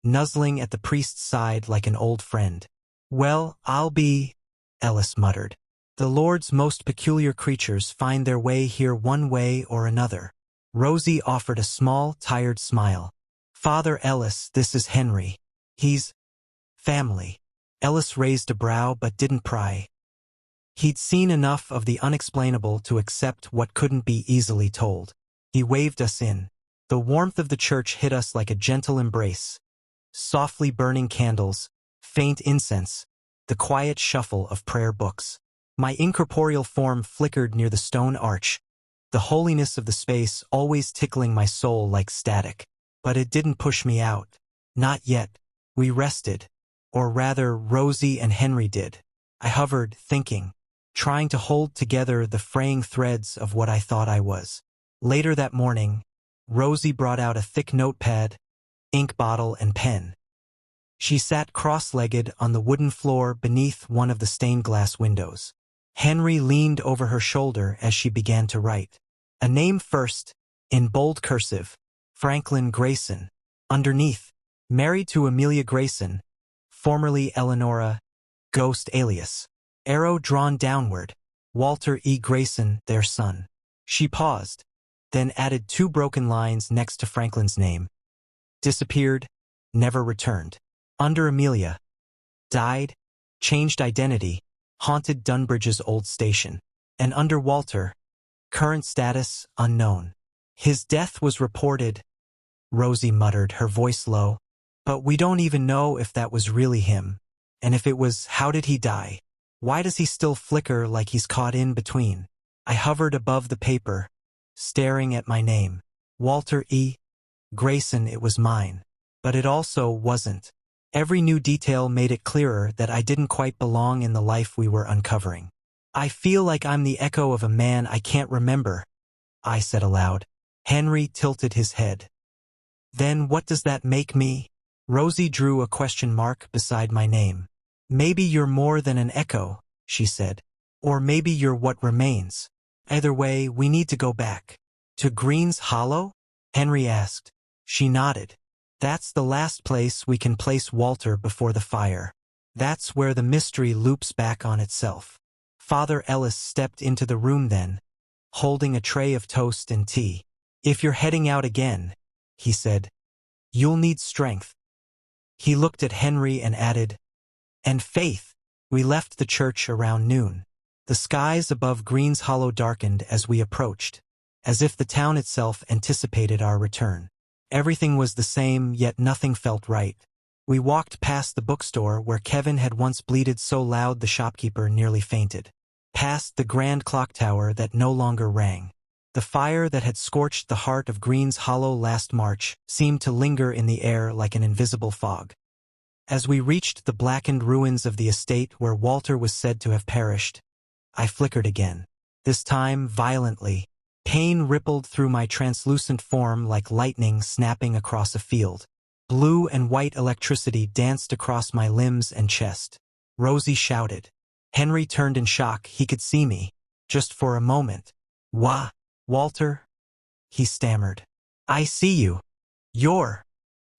nuzzling at the priest's side like an old friend. "Well, I'll be," Ellis muttered. "The Lord's most peculiar creatures find their way here one way or another." Rosie offered a small, tired smile. "Father Ellis, this is Henry. He's family." Ellis raised a brow but didn't pry. He'd seen enough of the unexplainable to accept what couldn't be easily told. He waved us in. The warmth of the church hit us like a gentle embrace. Softly burning candles, faint incense, the quiet shuffle of prayer books. My incorporeal form flickered near the stone arch, the holiness of the space always tickling my soul like static. But it didn't push me out. Not yet. We rested. Or rather, Rosie and Henry did. I hovered, thinking, trying to hold together the fraying threads of what I thought I was. Later that morning, Rosie brought out a thick notepad, ink bottle, and pen. She sat cross-legged on the wooden floor beneath one of the stained-glass windows. Henry leaned over her shoulder as she began to write. A name first, in bold cursive, Franklin Grayson. Underneath, married to Amelia Grayson, formerly Eleonora, ghost alias. Arrow drawn downward, Walter E. Grayson, their son. She paused, then added 2 broken lines next to Franklin's name. Disappeared, never returned. Under Amelia. Died, changed identity, haunted Dunbridge's old station. And under Walter. Current status, unknown. His death was reported, Rosie muttered, her voice low. But we don't even know if that was really him. And if it was, how did he die? Why does he still flicker like he's caught in between? I hovered above the paper, staring at my name. Walter E. Grayson, it was mine. But it also wasn't. Every new detail made it clearer that I didn't quite belong in the life we were uncovering. "I feel like I'm the echo of a man I can't remember," I said aloud. Henry tilted his head. "Then what does that make me?" Rosie drew a question mark beside my name. "Maybe you're more than an echo," she said. "Or maybe you're what remains. Either way, we need to go back." "To Green's Hollow?" Henry asked. She nodded. "That's the last place we can place Walter before the fire. That's where the mystery loops back on itself." Father Ellis stepped into the room then, holding a tray of toast and tea. "If you're heading out again," he said, "you'll need strength." He looked at Henry and added, "And faith." We left the church around noon. The skies above Green's Hollow darkened as we approached, as if the town itself anticipated our return. Everything was the same, yet nothing felt right. We walked past the bookstore where Kevin had once bleated so loud the shopkeeper nearly fainted. Past the grand clock tower that no longer rang. The fire that had scorched the heart of Green's Hollow last March seemed to linger in the air like an invisible fog. As we reached the blackened ruins of the estate where Walter was said to have perished, I flickered again. This time violently. Pain rippled through my translucent form like lightning snapping across a field. Blue and white electricity danced across my limbs and chest. Rosie shouted. Henry turned in shock. He could see me. Just for a moment. Wha? Walter? He stammered. I see you. You're.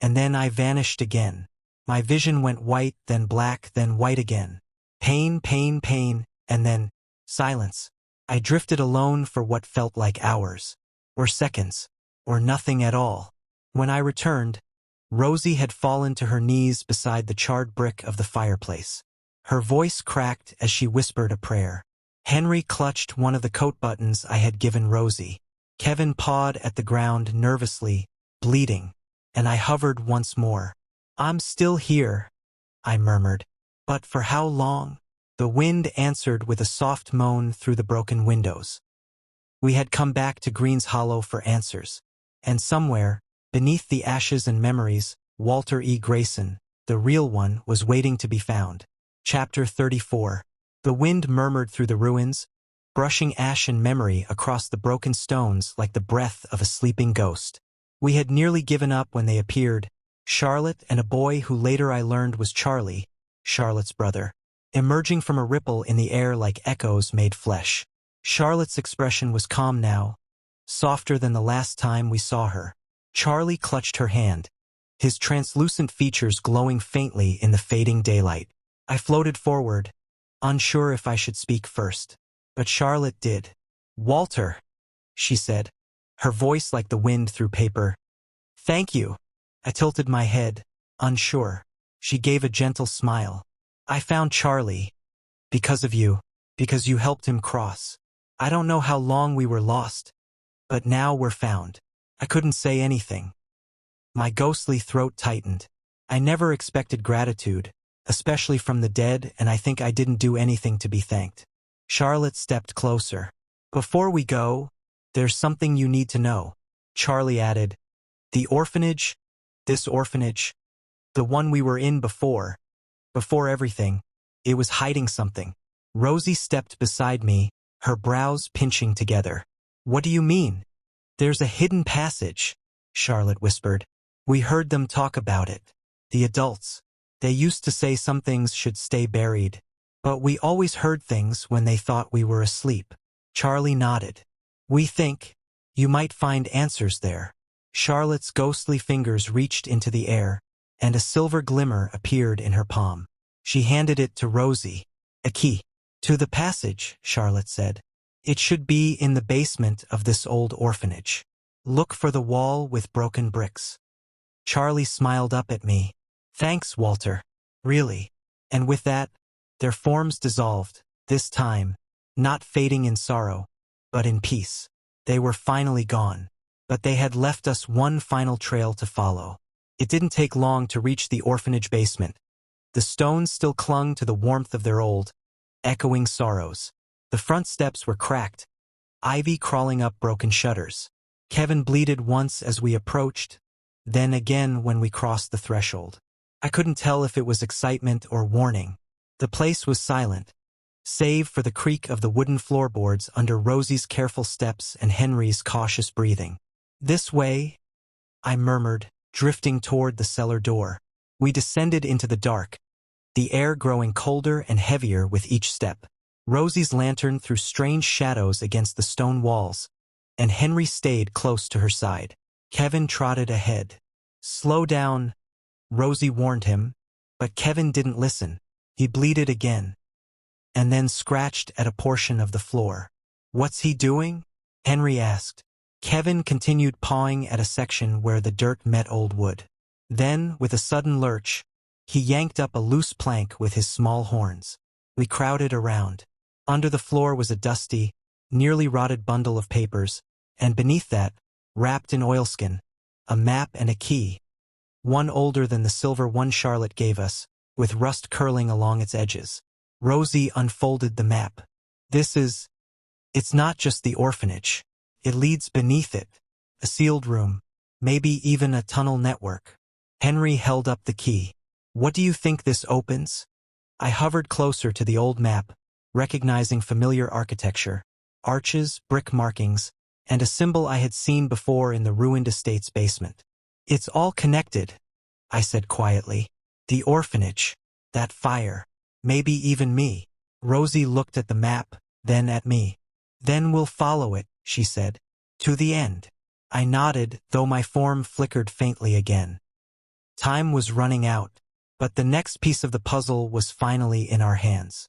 And then I vanished again. My vision went white, then black, then white again. Pain, pain, pain, and then silence. I drifted alone for what felt like hours. Or seconds. Or nothing at all. When I returned, Rosie had fallen to her knees beside the charred brick of the fireplace. Her voice cracked as she whispered a prayer. Henry clutched one of the coat buttons I had given Rosie. Kevin pawed at the ground nervously, bleeding, and I hovered once more. I'm still here, I murmured. But for how long? The wind answered with a soft moan through the broken windows. We had come back to Green's Hollow for answers. And somewhere, beneath the ashes and memories, Walter E. Grayson, the real one, was waiting to be found. Chapter 34. The wind murmured through the ruins, brushing ash and memory across the broken stones like the breath of a sleeping ghost. We had nearly given up when they appeared, Charlotte and a boy who later I learned was Charlie, Charlotte's brother, emerging from a ripple in the air like echoes made flesh. Charlotte's expression was calm now, softer than the last time we saw her. Charlie clutched her hand, his translucent features glowing faintly in the fading daylight. I floated forward, unsure if I should speak first. But Charlotte did. Walter, she said, her voice like the wind through paper. Thank you. I tilted my head, unsure. She gave a gentle smile. I found Charlie. Because of you. Because you helped him cross. I don't know how long we were lost. But now we're found. I couldn't say anything. My ghostly throat tightened. I never expected gratitude, especially from the dead, and I think I didn't do anything to be thanked. Charlotte stepped closer. Before we go, there's something you need to know, Charlie added. The orphanage, this orphanage, the one we were in before everything, it was hiding something. Rosie stepped beside me, her brows pinching together. What do you mean? There's a hidden passage, Charlotte whispered. We heard them talk about it. The adults. They used to say some things should stay buried. But we always heard things when they thought we were asleep. Charlie nodded. We think you might find answers there. Charlotte's ghostly fingers reached into the air, and a silver glimmer appeared in her palm. She handed it to Rosie. A key. To the passage, Charlotte said. It should be in the basement of this old orphanage. Look for the wall with broken bricks. Charlie smiled up at me. Thanks, Walter. Really. And with that, their forms dissolved, this time, not fading in sorrow, but in peace. They were finally gone. But they had left us one final trail to follow. It didn't take long to reach the orphanage basement. The stones still clung to the warmth of their old, echoing sorrows. The front steps were cracked, ivy crawling up broken shutters. Kevin bleated once as we approached, then again when we crossed the threshold. I couldn't tell if it was excitement or warning. The place was silent, save for the creak of the wooden floorboards under Rosie's careful steps and Henry's cautious breathing. This way, I murmured, drifting toward the cellar door. We descended into the dark, the air growing colder and heavier with each step. Rosie's lantern threw strange shadows against the stone walls, and Henry stayed close to her side. Kevin trotted ahead. Slow down, Rosie warned him, but Kevin didn't listen. He bleated again, and then scratched at a portion of the floor. What's he doing? Henry asked. Kevin continued pawing at a section where the dirt met old wood. Then, with a sudden lurch, he yanked up a loose plank with his small horns. We crowded around. Under the floor was a dusty, nearly rotted bundle of papers, and beneath that, wrapped in oilskin, a map and a key. one older than the silver one Charlotte gave us, with rust curling along its edges. Rosie unfolded the map. It's not just the orphanage. It leads beneath it. A sealed room. Maybe even a tunnel network. Henry held up the key. What do you think this opens? I hovered closer to the old map, recognizing familiar architecture. Arches, brick markings, and a symbol I had seen before in the ruined estate's basement. It's all connected, I said quietly. The orphanage, that fire, maybe even me. Rosie looked at the map, then at me. Then we'll follow it, she said. To the end. I nodded, though my form flickered faintly again. Time was running out, but the next piece of the puzzle was finally in our hands.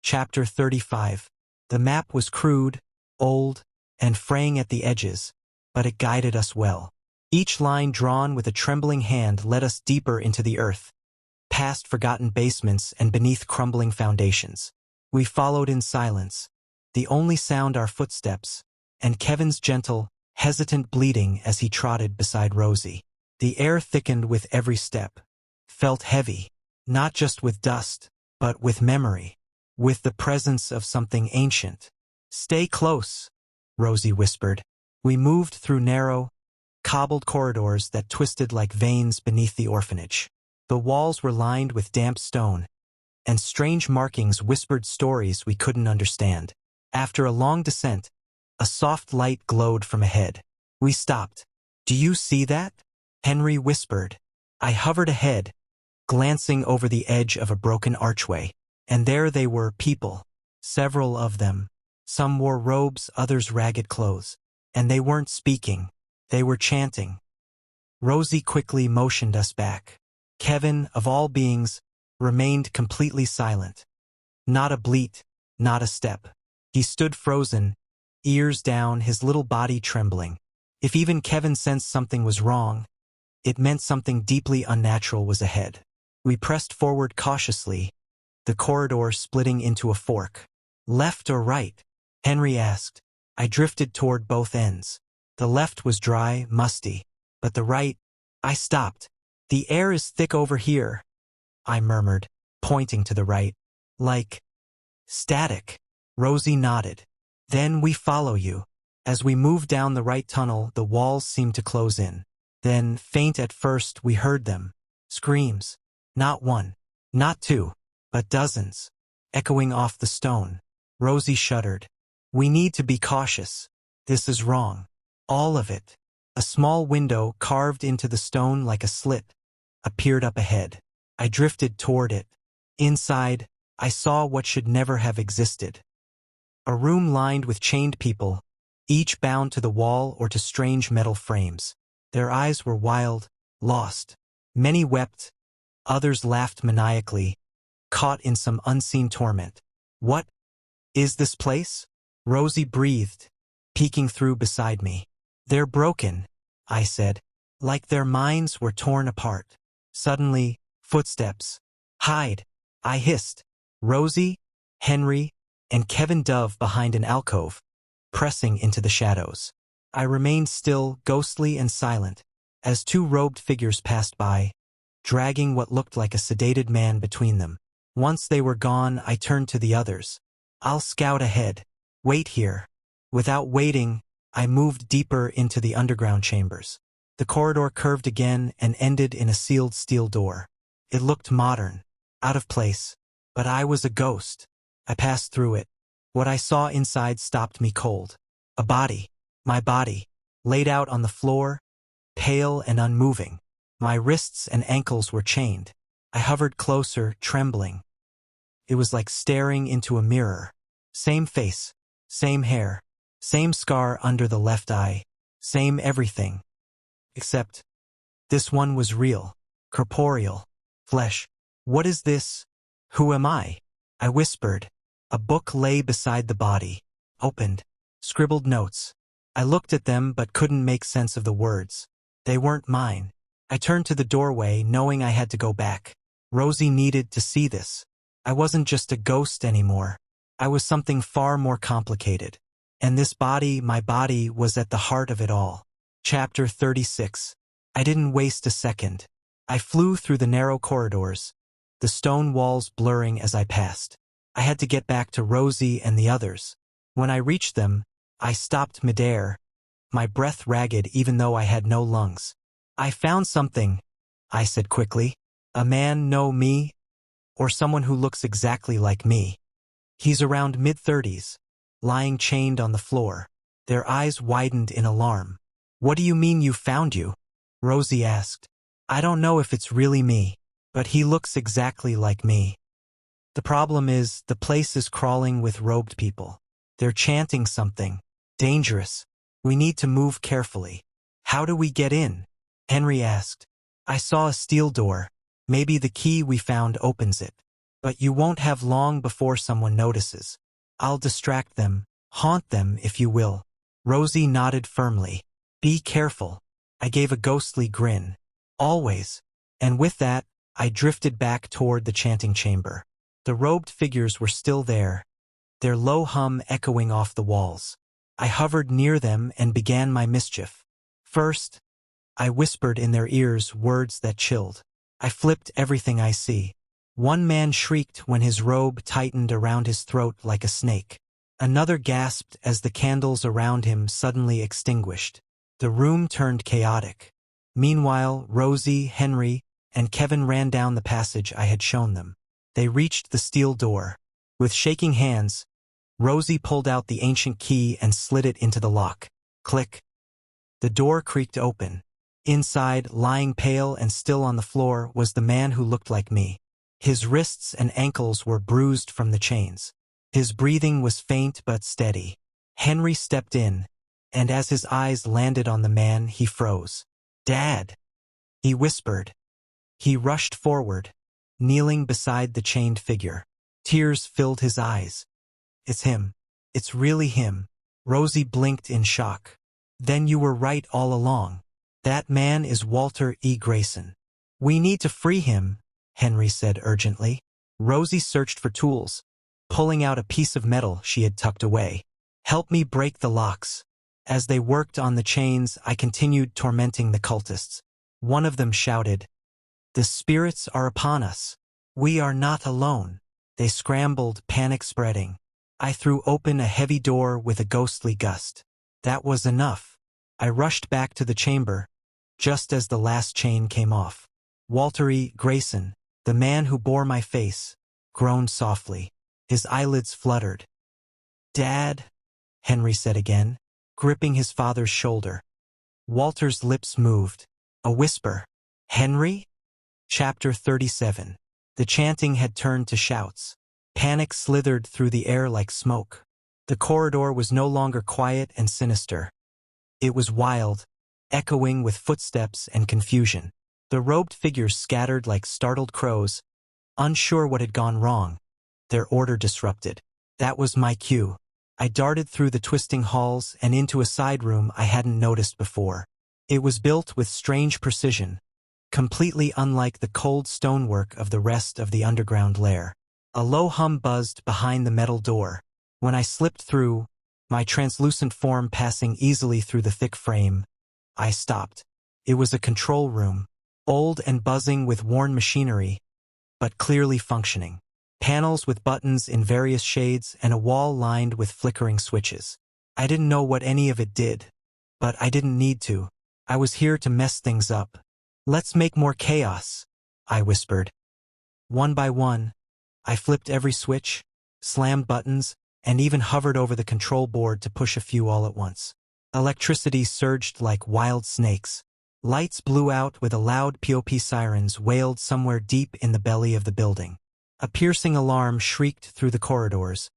Chapter 35. The map was crude, old, and fraying at the edges, but it guided us well. Each line drawn with a trembling hand led us deeper into the earth, past forgotten basements and beneath crumbling foundations. We followed in silence, the only sound our footsteps, and Kevin's gentle, hesitant bleating as he trotted beside Rosie. The air thickened with every step, felt heavy, not just with dust, but with memory, with the presence of something ancient. Stay close, Rosie whispered. We moved through narrow, cobbled corridors that twisted like veins beneath the orphanage. The walls were lined with damp stone, and strange markings whispered stories we couldn't understand. After a long descent, a soft light glowed from ahead. We stopped. Do you see that? Henry whispered. I hovered ahead, glancing over the edge of a broken archway, and there they were, people. Several of them. Some wore robes, others ragged clothes. And they weren't speaking. They were chanting. Rosie quickly motioned us back. Kevin, of all beings, remained completely silent. Not a bleat, not a step. He stood frozen, ears down, his little body trembling. If even Kevin sensed something was wrong, it meant something deeply unnatural was ahead. We pressed forward cautiously, the corridor splitting into a fork. Left or right? Henry asked. I drifted toward both ends. The left was dry, musty, but the right, I stopped. The air is thick over here, I murmured, pointing to the right. Like static. Rosie nodded. Then we follow you. As we moved down the right tunnel, the walls seemed to close in. Then, faint at first, we heard them. Screams. Not one, not two, but dozens, echoing off the stone. Rosie shuddered. We need to be cautious. This is wrong. All of it. A small window carved into the stone like a slit appeared up ahead. I drifted toward it. Inside, I saw what should never have existed. A room lined with chained people, each bound to the wall or to strange metal frames. Their eyes were wild, lost. Many wept, others laughed maniacally, caught in some unseen torment. What is this place? Rosie breathed, peeking through beside me. They're broken, I said, like their minds were torn apart. Suddenly, footsteps. Hide, I hissed. Rosie, Henry, and Kevin Dove behind an alcove, pressing into the shadows. I remained still, ghostly and silent, as two robed figures passed by, dragging what looked like a sedated man between them. Once they were gone, I turned to the others. I'll scout ahead. Wait here. Without waiting, I moved deeper into the underground chambers. The corridor curved again and ended in a sealed steel door. It looked modern, out of place, but I was a ghost. I passed through it. What I saw inside stopped me cold. A body, my body, laid out on the floor, pale and unmoving. My wrists and ankles were chained. I hovered closer, trembling. It was like staring into a mirror. Same face, same hair, same scar under the left eye, same everything. Except, this one was real, corporeal, flesh. What is this? Who am I? I whispered. A book lay beside the body, opened, scribbled notes. I looked at them but couldn't make sense of the words. They weren't mine. I turned to the doorway, knowing I had to go back. Rosie needed to see this. I wasn't just a ghost anymore. I was something far more complicated. And this body, my body, was at the heart of it all. Chapter 36. I didn't waste a second. I flew through the narrow corridors, the stone walls blurring as I passed. I had to get back to Rosie and the others. When I reached them, I stopped midair, my breath ragged even though I had no lungs. I found something, I said quickly. A man know me? Or someone who looks exactly like me. He's around mid-30s, lying chained on the floor. Their eyes widened in alarm. What do you mean you found you? Rosie asked. I don't know if it's really me, but he looks exactly like me. The problem is, the place is crawling with robed people. They're chanting something. Dangerous. We need to move carefully. How do we get in? Henry asked. I saw a steel door. Maybe the key we found opens it. But you won't have long before someone notices. I'll distract them, haunt them if you will. Rosie nodded firmly. Be careful. I gave a ghostly grin. Always. And with that, I drifted back toward the chanting chamber. The robed figures were still there, their low hum echoing off the walls. I hovered near them and began my mischief. First, I whispered in their ears words that chilled. I flipped everything I see. One man shrieked when his robe tightened around his throat like a snake. Another gasped as the candles around him suddenly extinguished. The room turned chaotic. Meanwhile, Rosie, Henry, and Kevin ran down the passage I had shown them. They reached the steel door. With shaking hands, Rosie pulled out the ancient key and slid it into the lock. Click. The door creaked open. Inside, lying pale and still on the floor, was the man who looked like me. His wrists and ankles were bruised from the chains. His breathing was faint but steady. Henry stepped in, and as his eyes landed on the man, he froze. Dad! He whispered. He rushed forward, kneeling beside the chained figure. Tears filled his eyes. It's him. It's really him. Rosie blinked in shock. Then you were right all along. That man is Walter E. Grayson. We need to free him, Henry said urgently. Rosie searched for tools, pulling out a piece of metal she had tucked away. Help me break the locks. As they worked on the chains, I continued tormenting the cultists. One of them shouted, The spirits are upon us. We are not alone. They scrambled, panic spreading. I threw open a heavy door with a ghostly gust. That was enough. I rushed back to the chamber, just as the last chain came off. Walter E. Grayson, the man who bore my face, groaned softly. His eyelids fluttered. Dad, Henry said again, gripping his father's shoulder. Walter's lips moved. A whisper. Henry? Chapter 37. The chanting had turned to shouts. Panic slithered through the air like smoke. The corridor was no longer quiet and sinister. It was wild, echoing with footsteps and confusion. The robed figures scattered like startled crows, unsure what had gone wrong, their order disrupted. That was my cue. I darted through the twisting halls and into a side room I hadn't noticed before. It was built with strange precision, completely unlike the cold stonework of the rest of the underground lair. A low hum buzzed behind the metal door. When I slipped through, my translucent form passing easily through the thick frame, I stopped. It was a control room, old and buzzing with worn machinery, but clearly functioning. Panels with buttons in various shades and a wall lined with flickering switches. I didn't know what any of it did, but I didn't need to. I was here to mess things up. Let's make more chaos, I whispered. One by one, I flipped every switch, slammed buttons, and even hovered over the control board to push a few all at once. Electricity surged like wild snakes. Lights blew out with a loud POP sirens wailed somewhere deep in the belly of the building. A piercing alarm shrieked through the corridors,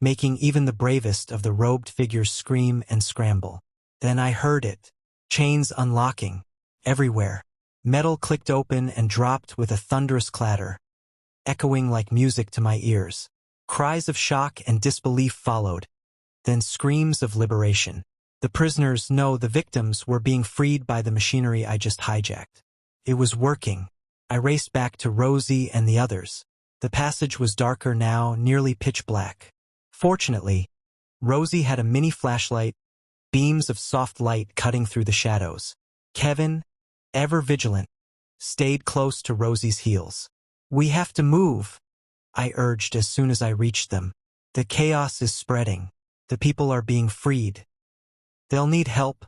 making even the bravest of the robed figures scream and scramble. Then I heard it. Chains unlocking. Everywhere. Metal clicked open and dropped with a thunderous clatter, echoing like music to my ears. Cries of shock and disbelief followed, then screams of liberation. The prisoners, no, the victims, were being freed by the machinery I just hijacked. It was working. I raced back to Rosie and the others. The passage was darker now, nearly pitch black. Fortunately, Rosie had a mini flashlight, beams of soft light cutting through the shadows. Kevin, ever vigilant, stayed close to Rosie's heels. "We have to move," I urged as soon as I reached them. "The chaos is spreading. The people are being freed. They'll need help,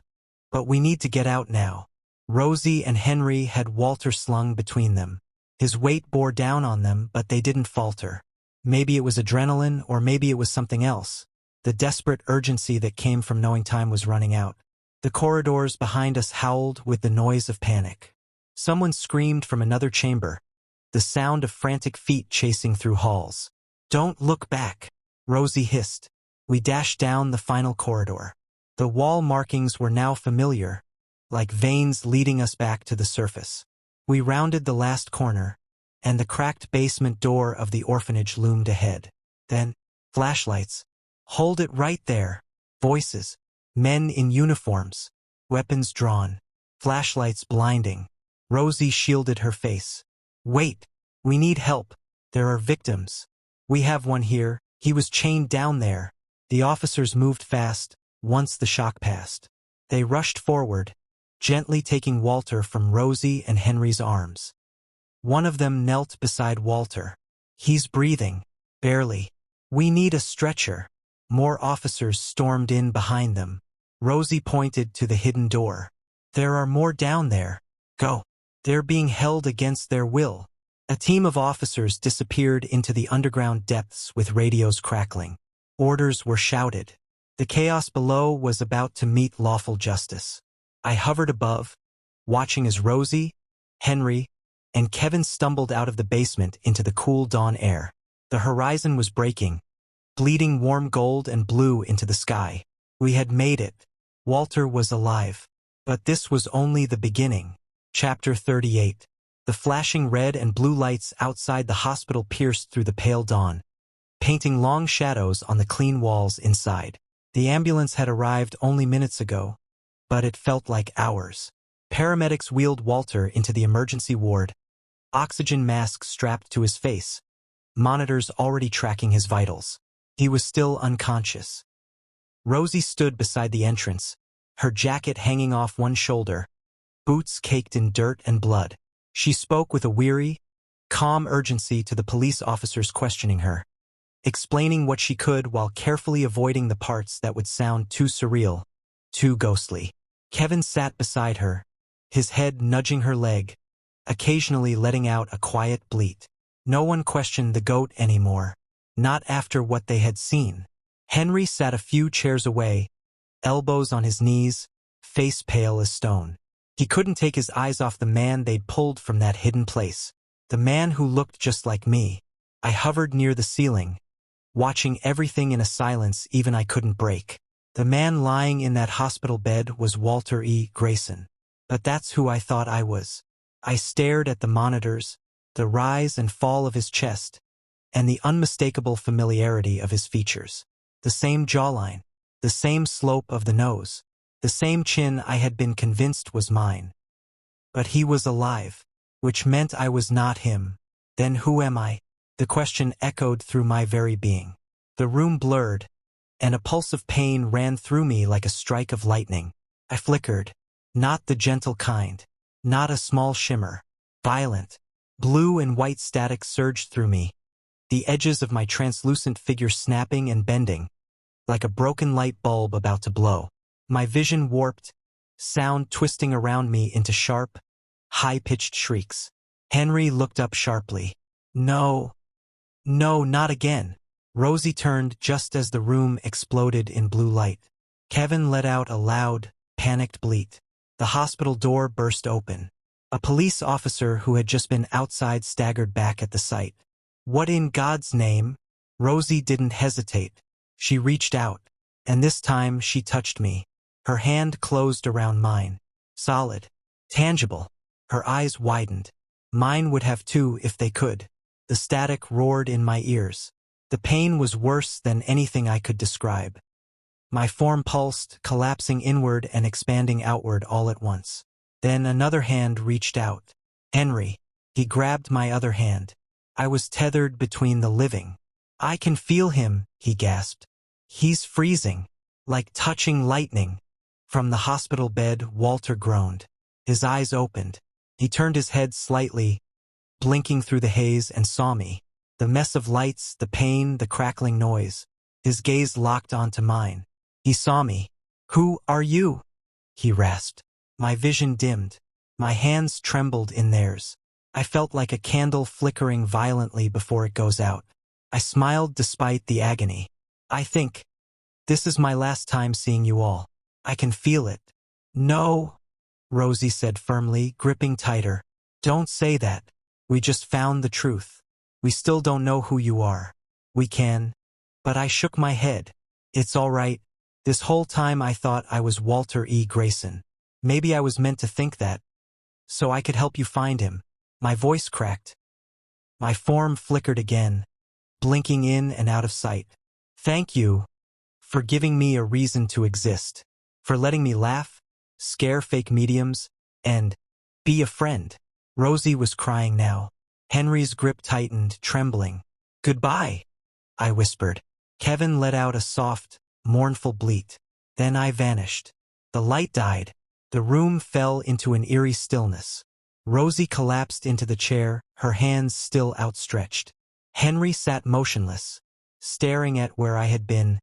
but we need to get out now." Rosie and Henry had Walter slung between them. His weight bore down on them, but they didn't falter. Maybe it was adrenaline, or maybe it was something else. The desperate urgency that came from knowing time was running out. The corridors behind us howled with the noise of panic. Someone screamed from another chamber, the sound of frantic feet chasing through halls. "Don't look back," Rosie hissed. We dashed down the final corridor. The wall markings were now familiar, like veins leading us back to the surface. We rounded the last corner, and the cracked basement door of the orphanage loomed ahead. Then, flashlights. "Hold it right there." Voices. Men in uniforms. Weapons drawn. Flashlights blinding. Rosie shielded her face. "Wait. We need help. There are victims. We have one here. He was chained down there." The officers moved fast, once the shock passed. They rushed forward, gently taking Walter from Rosie and Henry's arms. One of them knelt beside Walter. "He's breathing. Barely. We need a stretcher." More officers stormed in behind them. Rosie pointed to the hidden door. "There are more down there. Go." They're being held against their will. A team of officers disappeared into the underground depths with radios crackling. Orders were shouted. The chaos below was about to meet lawful justice. I hovered above, watching as Rosie, Henry, and Kevin stumbled out of the basement into the cool dawn air. The horizon was breaking, bleeding warm gold and blue into the sky. We had made it. Walter was alive. But this was only the beginning. Chapter 38. The flashing red and blue lights outside the hospital pierced through the pale dawn, painting long shadows on the clean walls inside. The ambulance had arrived only minutes ago, but it felt like hours. Paramedics wheeled Walter into the emergency ward, oxygen masks strapped to his face, monitors already tracking his vitals. He was still unconscious. Rosie stood beside the entrance, her jacket hanging off one shoulder, boots caked in dirt and blood. She spoke with a weary, calm urgency to the police officers questioning her, explaining what she could while carefully avoiding the parts that would sound too surreal, too ghostly. Kevin sat beside her, his head nudging her leg, occasionally letting out a quiet bleat. No one questioned the goat anymore, not after what they had seen. Henry sat a few chairs away, elbows on his knees, face pale as stone. He couldn't take his eyes off the man they'd pulled from that hidden place, the man who looked just like me. I hovered near the ceiling, watching everything in a silence even I couldn't break. The man lying in that hospital bed was Walter E. Grayson. But that's who I thought I was. I stared at the monitors, the rise and fall of his chest, and the unmistakable familiarity of his features. The same jawline, the same slope of the nose, the same chin I had been convinced was mine. But he was alive, which meant I was not him. Then who am I? The question echoed through my very being. The room blurred, and a pulse of pain ran through me like a strike of lightning. I flickered, not the gentle kind, not a small shimmer, violent. Blue and white static surged through me, the edges of my translucent figure snapping and bending, like a broken light bulb about to blow. My vision warped, sound twisting around me into sharp, high-pitched shrieks. Henry looked up sharply. No, not again. Rosie turned just as the room exploded in blue light. Kevin let out a loud, panicked bleat. The hospital door burst open. A police officer who had just been outside staggered back at the sight. "What in God's name?" Rosie didn't hesitate. She reached out, and this time she touched me. Her hand closed around mine. Solid. Tangible. Her eyes widened. Mine would have too if they could. The static roared in my ears. The pain was worse than anything I could describe. My form pulsed, collapsing inward and expanding outward all at once. Then another hand reached out. Henry. He grabbed my other hand. I was tethered between the living. "I can feel him," he gasped. "He's freezing. Like touching lightning." From the hospital bed, Walter groaned. His eyes opened. He turned his head slightly, blinking through the haze, and saw me. The mess of lights, the pain, the crackling noise. His gaze locked onto mine. He saw me. "Who are you?" he rasped. My vision dimmed. My hands trembled in theirs. I felt like a candle flickering violently before it goes out. I smiled despite the agony. "I think this is my last time seeing you all. I can feel it." "No," Rosie said firmly, gripping tighter. "Don't say that. We just found the truth. We still don't know who you are. We can." But I shook my head. "It's all right. This whole time I thought I was Walter E. Grayson. Maybe I was meant to think that, so I could help you find him." My voice cracked. My form flickered again, blinking in and out of sight. "Thank you for giving me a reason to exist, for letting me laugh, scare fake mediums, and be a friend." Rosie was crying now. Henry's grip tightened, trembling. "Goodbye," I whispered. Kevin let out a soft, mournful bleat. Then I vanished. The light died. The room fell into an eerie stillness. Rosie collapsed into the chair, her hands still outstretched. Henry sat motionless, staring at where I had been,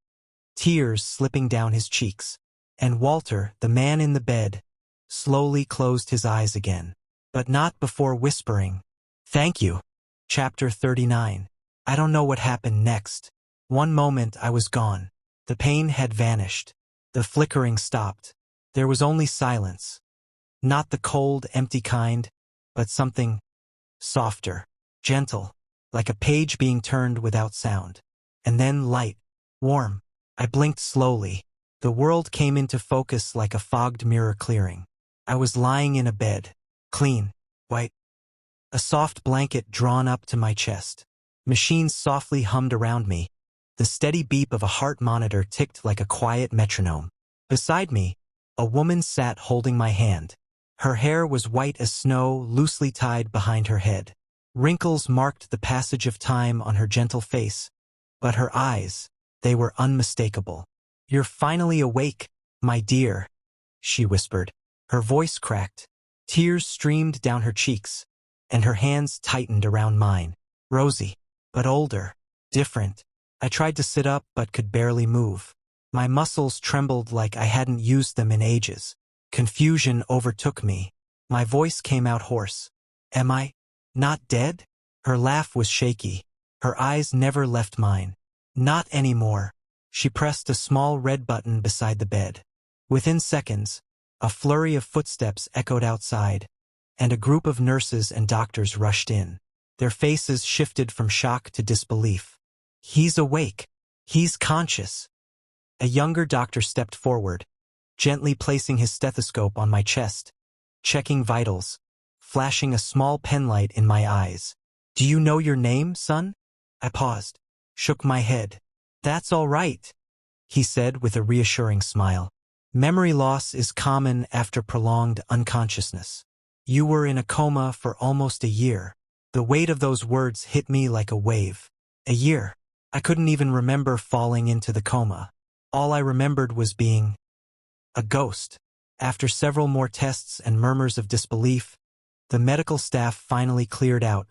tears slipping down his cheeks. And Walter, the man in the bed, slowly closed his eyes again. But not before whispering, "Thank you." Chapter 39. I don't know what happened next. One moment I was gone. The pain had vanished. The flickering stopped. There was only silence. Not the cold, empty kind, but something softer, gentle, like a page being turned without sound. And then light, warm. I blinked slowly. The world came into focus like a fogged mirror clearing. I was lying in a bed, clean, white. A soft blanket drawn up to my chest. Machines softly hummed around me. The steady beep of a heart monitor ticked like a quiet metronome. Beside me, a woman sat holding my hand. Her hair was white as snow, loosely tied behind her head. Wrinkles marked the passage of time on her gentle face. But her eyes, they were unmistakable. "You're finally awake, my dear," she whispered. Her voice cracked. Tears streamed down her cheeks, and her hands tightened around mine. Rosie, but older, different. I tried to sit up but could barely move. My muscles trembled like I hadn't used them in ages. Confusion overtook me. My voice came out hoarse. "Am I not dead?" Her laugh was shaky. Her eyes never left mine. "Not anymore." She pressed a small red button beside the bed. Within seconds, a flurry of footsteps echoed outside, and a group of nurses and doctors rushed in. Their faces shifted from shock to disbelief. "He's awake. He's conscious." A younger doctor stepped forward, gently placing his stethoscope on my chest, checking vitals, flashing a small penlight in my eyes. "Do you know your name, son?" I paused, shook my head. "That's all right," he said with a reassuring smile. "Memory loss is common after prolonged unconsciousness. You were in a coma for almost a year." The weight of those words hit me like a wave. A year. I couldn't even remember falling into the coma. All I remembered was being a ghost. After several more tests and murmurs of disbelief, the medical staff finally cleared out,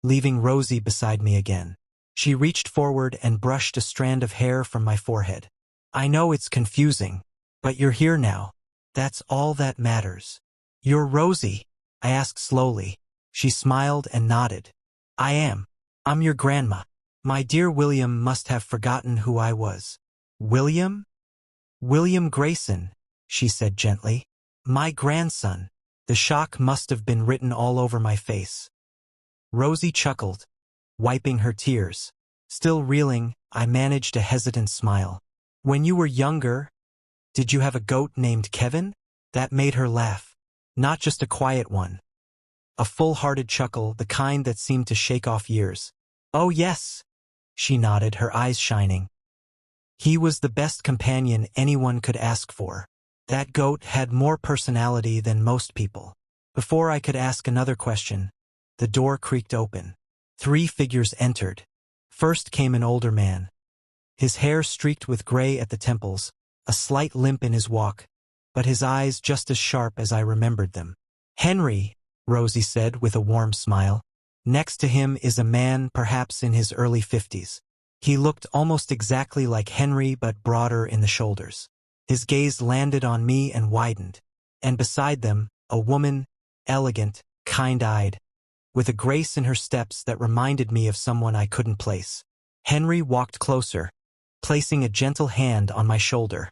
leaving Rosie beside me again. She reached forward and brushed a strand of hair from my forehead. "I know it's confusing, but you're here now. That's all that matters." "You're Rosie?" I asked slowly. She smiled and nodded. "I am. I'm your grandma. My dear William must have forgotten who I was." "William?" "William Grayson," she said gently. "My grandson." The shock must have been written all over my face. Rosie chuckled, wiping her tears. Still reeling, I managed a hesitant smile. "When you were younger, did you have a goat named Kevin?" That made her laugh. Not just a quiet one. A full-hearted chuckle, the kind that seemed to shake off years. "Oh yes," she nodded, her eyes shining. "He was the best companion anyone could ask for. That goat had more personality than most people." Before I could ask another question, the door creaked open. 3 figures entered. First came an older man. His hair streaked with gray at the temples, a slight limp in his walk, but his eyes just as sharp as I remembered them. "Henry," Rosie said with a warm smile. Next to him is a man perhaps in his early 50s. He looked almost exactly like Henry but broader in the shoulders. His gaze landed on me and widened. And beside them, a woman, elegant, kind-eyed, with a grace in her steps that reminded me of someone I couldn't place. Henry walked closer, placing a gentle hand on my shoulder.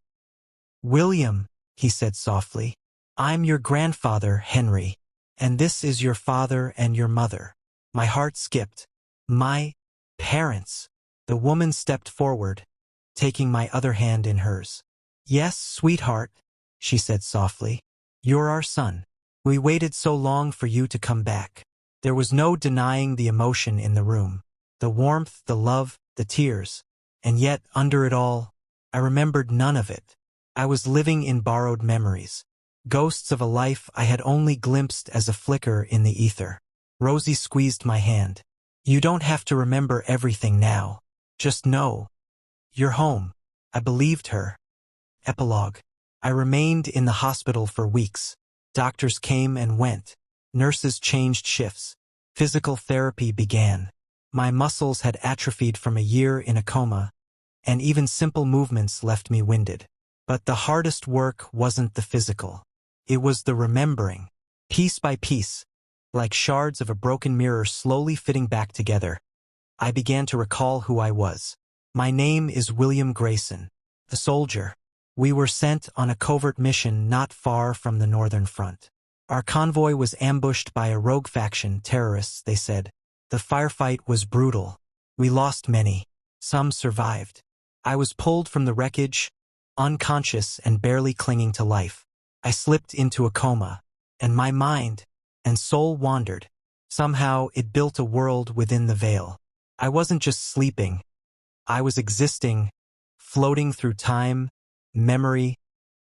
"William," he said softly, "I'm your grandfather, Henry, and this is your father and your mother." My heart skipped. My parents. The woman stepped forward, taking my other hand in hers. "Yes, sweetheart," she said softly. "You're our son. We waited so long for you to come back." There was no denying the emotion in the room. The warmth, the love, the tears. And yet, under it all, I remembered none of it. I was living in borrowed memories. Ghosts of a life I had only glimpsed as a flicker in the ether. Rosie squeezed my hand. "You don't have to remember everything now. Just know. You're home." I believed her. Epilogue. I remained in the hospital for weeks. Doctors came and went. Nurses changed shifts. Physical therapy began. My muscles had atrophied from a year in a coma, and even simple movements left me winded. But the hardest work wasn't the physical. It was the remembering. Piece by piece, like shards of a broken mirror slowly fitting back together, I began to recall who I was. My name is William Grayson, a soldier. We were sent on a covert mission not far from the Northern Front. Our convoy was ambushed by a rogue faction, terrorists, they said. The firefight was brutal. We lost many. Some survived. I was pulled from the wreckage, unconscious and barely clinging to life. I slipped into a coma, and my mind and soul wandered. Somehow it built a world within the veil. I wasn't just sleeping. I was existing, floating through time, memory,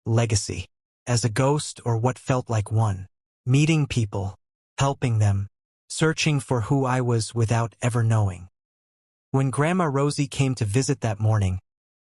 legacy, as a ghost or what felt like one. Meeting people, helping them, searching for who I was without ever knowing. When Grandma Rosie came to visit that morning,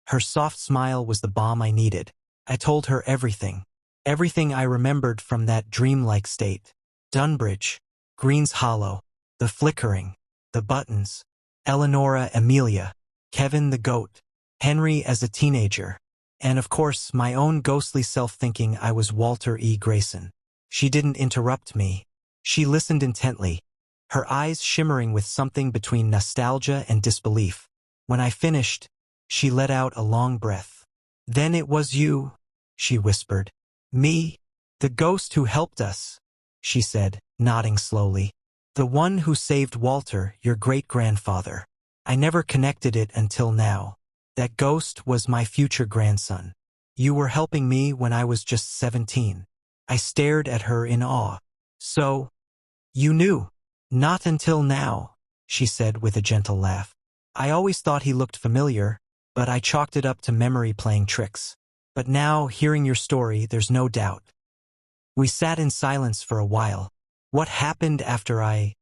her soft smile was the balm I needed. I told her everything. Everything I remembered from that dreamlike state. Dunbridge, Green's Hollow, the flickering, the buttons, Eleonora Amelia, Kevin the goat, Henry as a teenager, and of course my own ghostly self thinking I was Walter E. Grayson. She didn't interrupt me. She listened intently, her eyes shimmering with something between nostalgia and disbelief. When I finished, she let out a long breath. "Then it was you," she whispered. "Me? The ghost who helped us," she said, nodding slowly. "The one who saved Walter, your great-grandfather. I never connected it until now. That ghost was my future grandson. You were helping me when I was just 17. I stared at her in awe. "So, you knew?" "Not until now," she said with a gentle laugh. "I always thought he looked familiar, but I chalked it up to memory playing tricks. But now, hearing your story, there's no doubt." We sat in silence for a while. What happened after I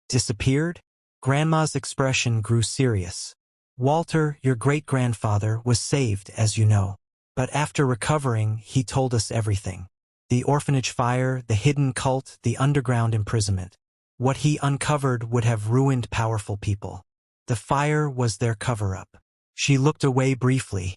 disappeared? Grandma's expression grew serious. "Walter, your great-grandfather, was saved, as you know. But after recovering, he told us everything. The orphanage fire, the hidden cult, the underground imprisonment. What he uncovered would have ruined powerful people. The fire was their cover-up." She looked away briefly.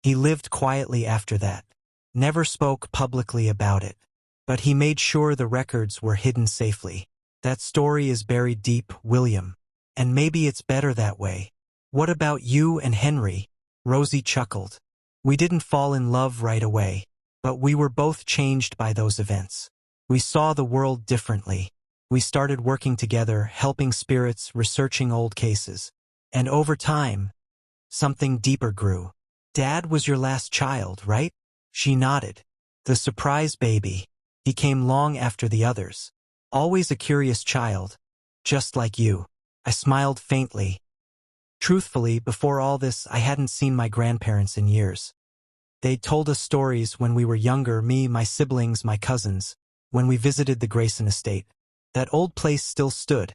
"He lived quietly after that. Never spoke publicly about it. But he made sure the records were hidden safely. That story is buried deep, William. And maybe it's better that way." "What about you and Henry?" Rosie chuckled. "We didn't fall in love right away. But we were both changed by those events. We saw the world differently. We started working together, helping spirits, researching old cases. And over time, something deeper grew. Dad was your last child, right?" She nodded. "The surprise baby. He came long after the others. Always a curious child. Just like you." I smiled faintly. Truthfully, before all this, I hadn't seen my grandparents in years. They'd told us stories when we were younger, me, my siblings, my cousins, when we visited the Grayson estate. That old place still stood,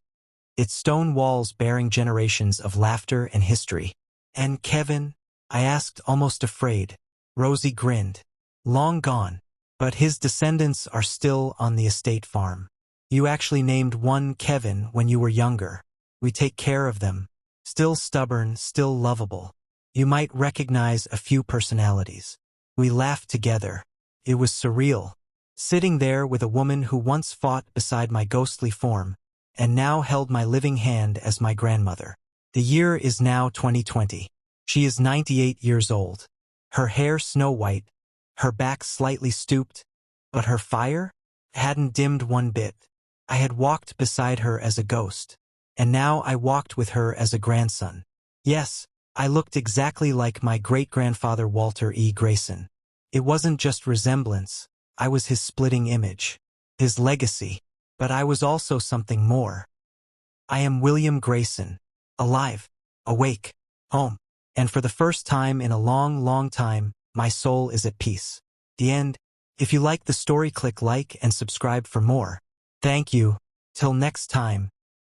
its stone walls bearing generations of laughter and history. "And Kevin?" I asked, almost afraid. Rosie grinned. "Long gone. But his descendants are still on the estate farm. You actually named one Kevin when you were younger. We take care of them. Still stubborn, still lovable. You might recognize a few personalities. We laughed together. It was surreal. Sitting there with a woman who once fought beside my ghostly form, and now held my living hand as my grandmother. The year is now 2020. She is 98 years old. Her hair snow-white, her back slightly stooped, but her fire hadn't dimmed one bit. I had walked beside her as a ghost, and now I walked with her as a grandson. Yes, I looked exactly like my great-grandfather Walter E. Grayson. It wasn't just resemblance, I was his splitting image, his legacy, but I was also something more. I am William Grayson, alive, awake, home, and for the first time in a long, long time, my soul is at peace. The end. If you like the story, click like and subscribe for more. Thank you. Till next time.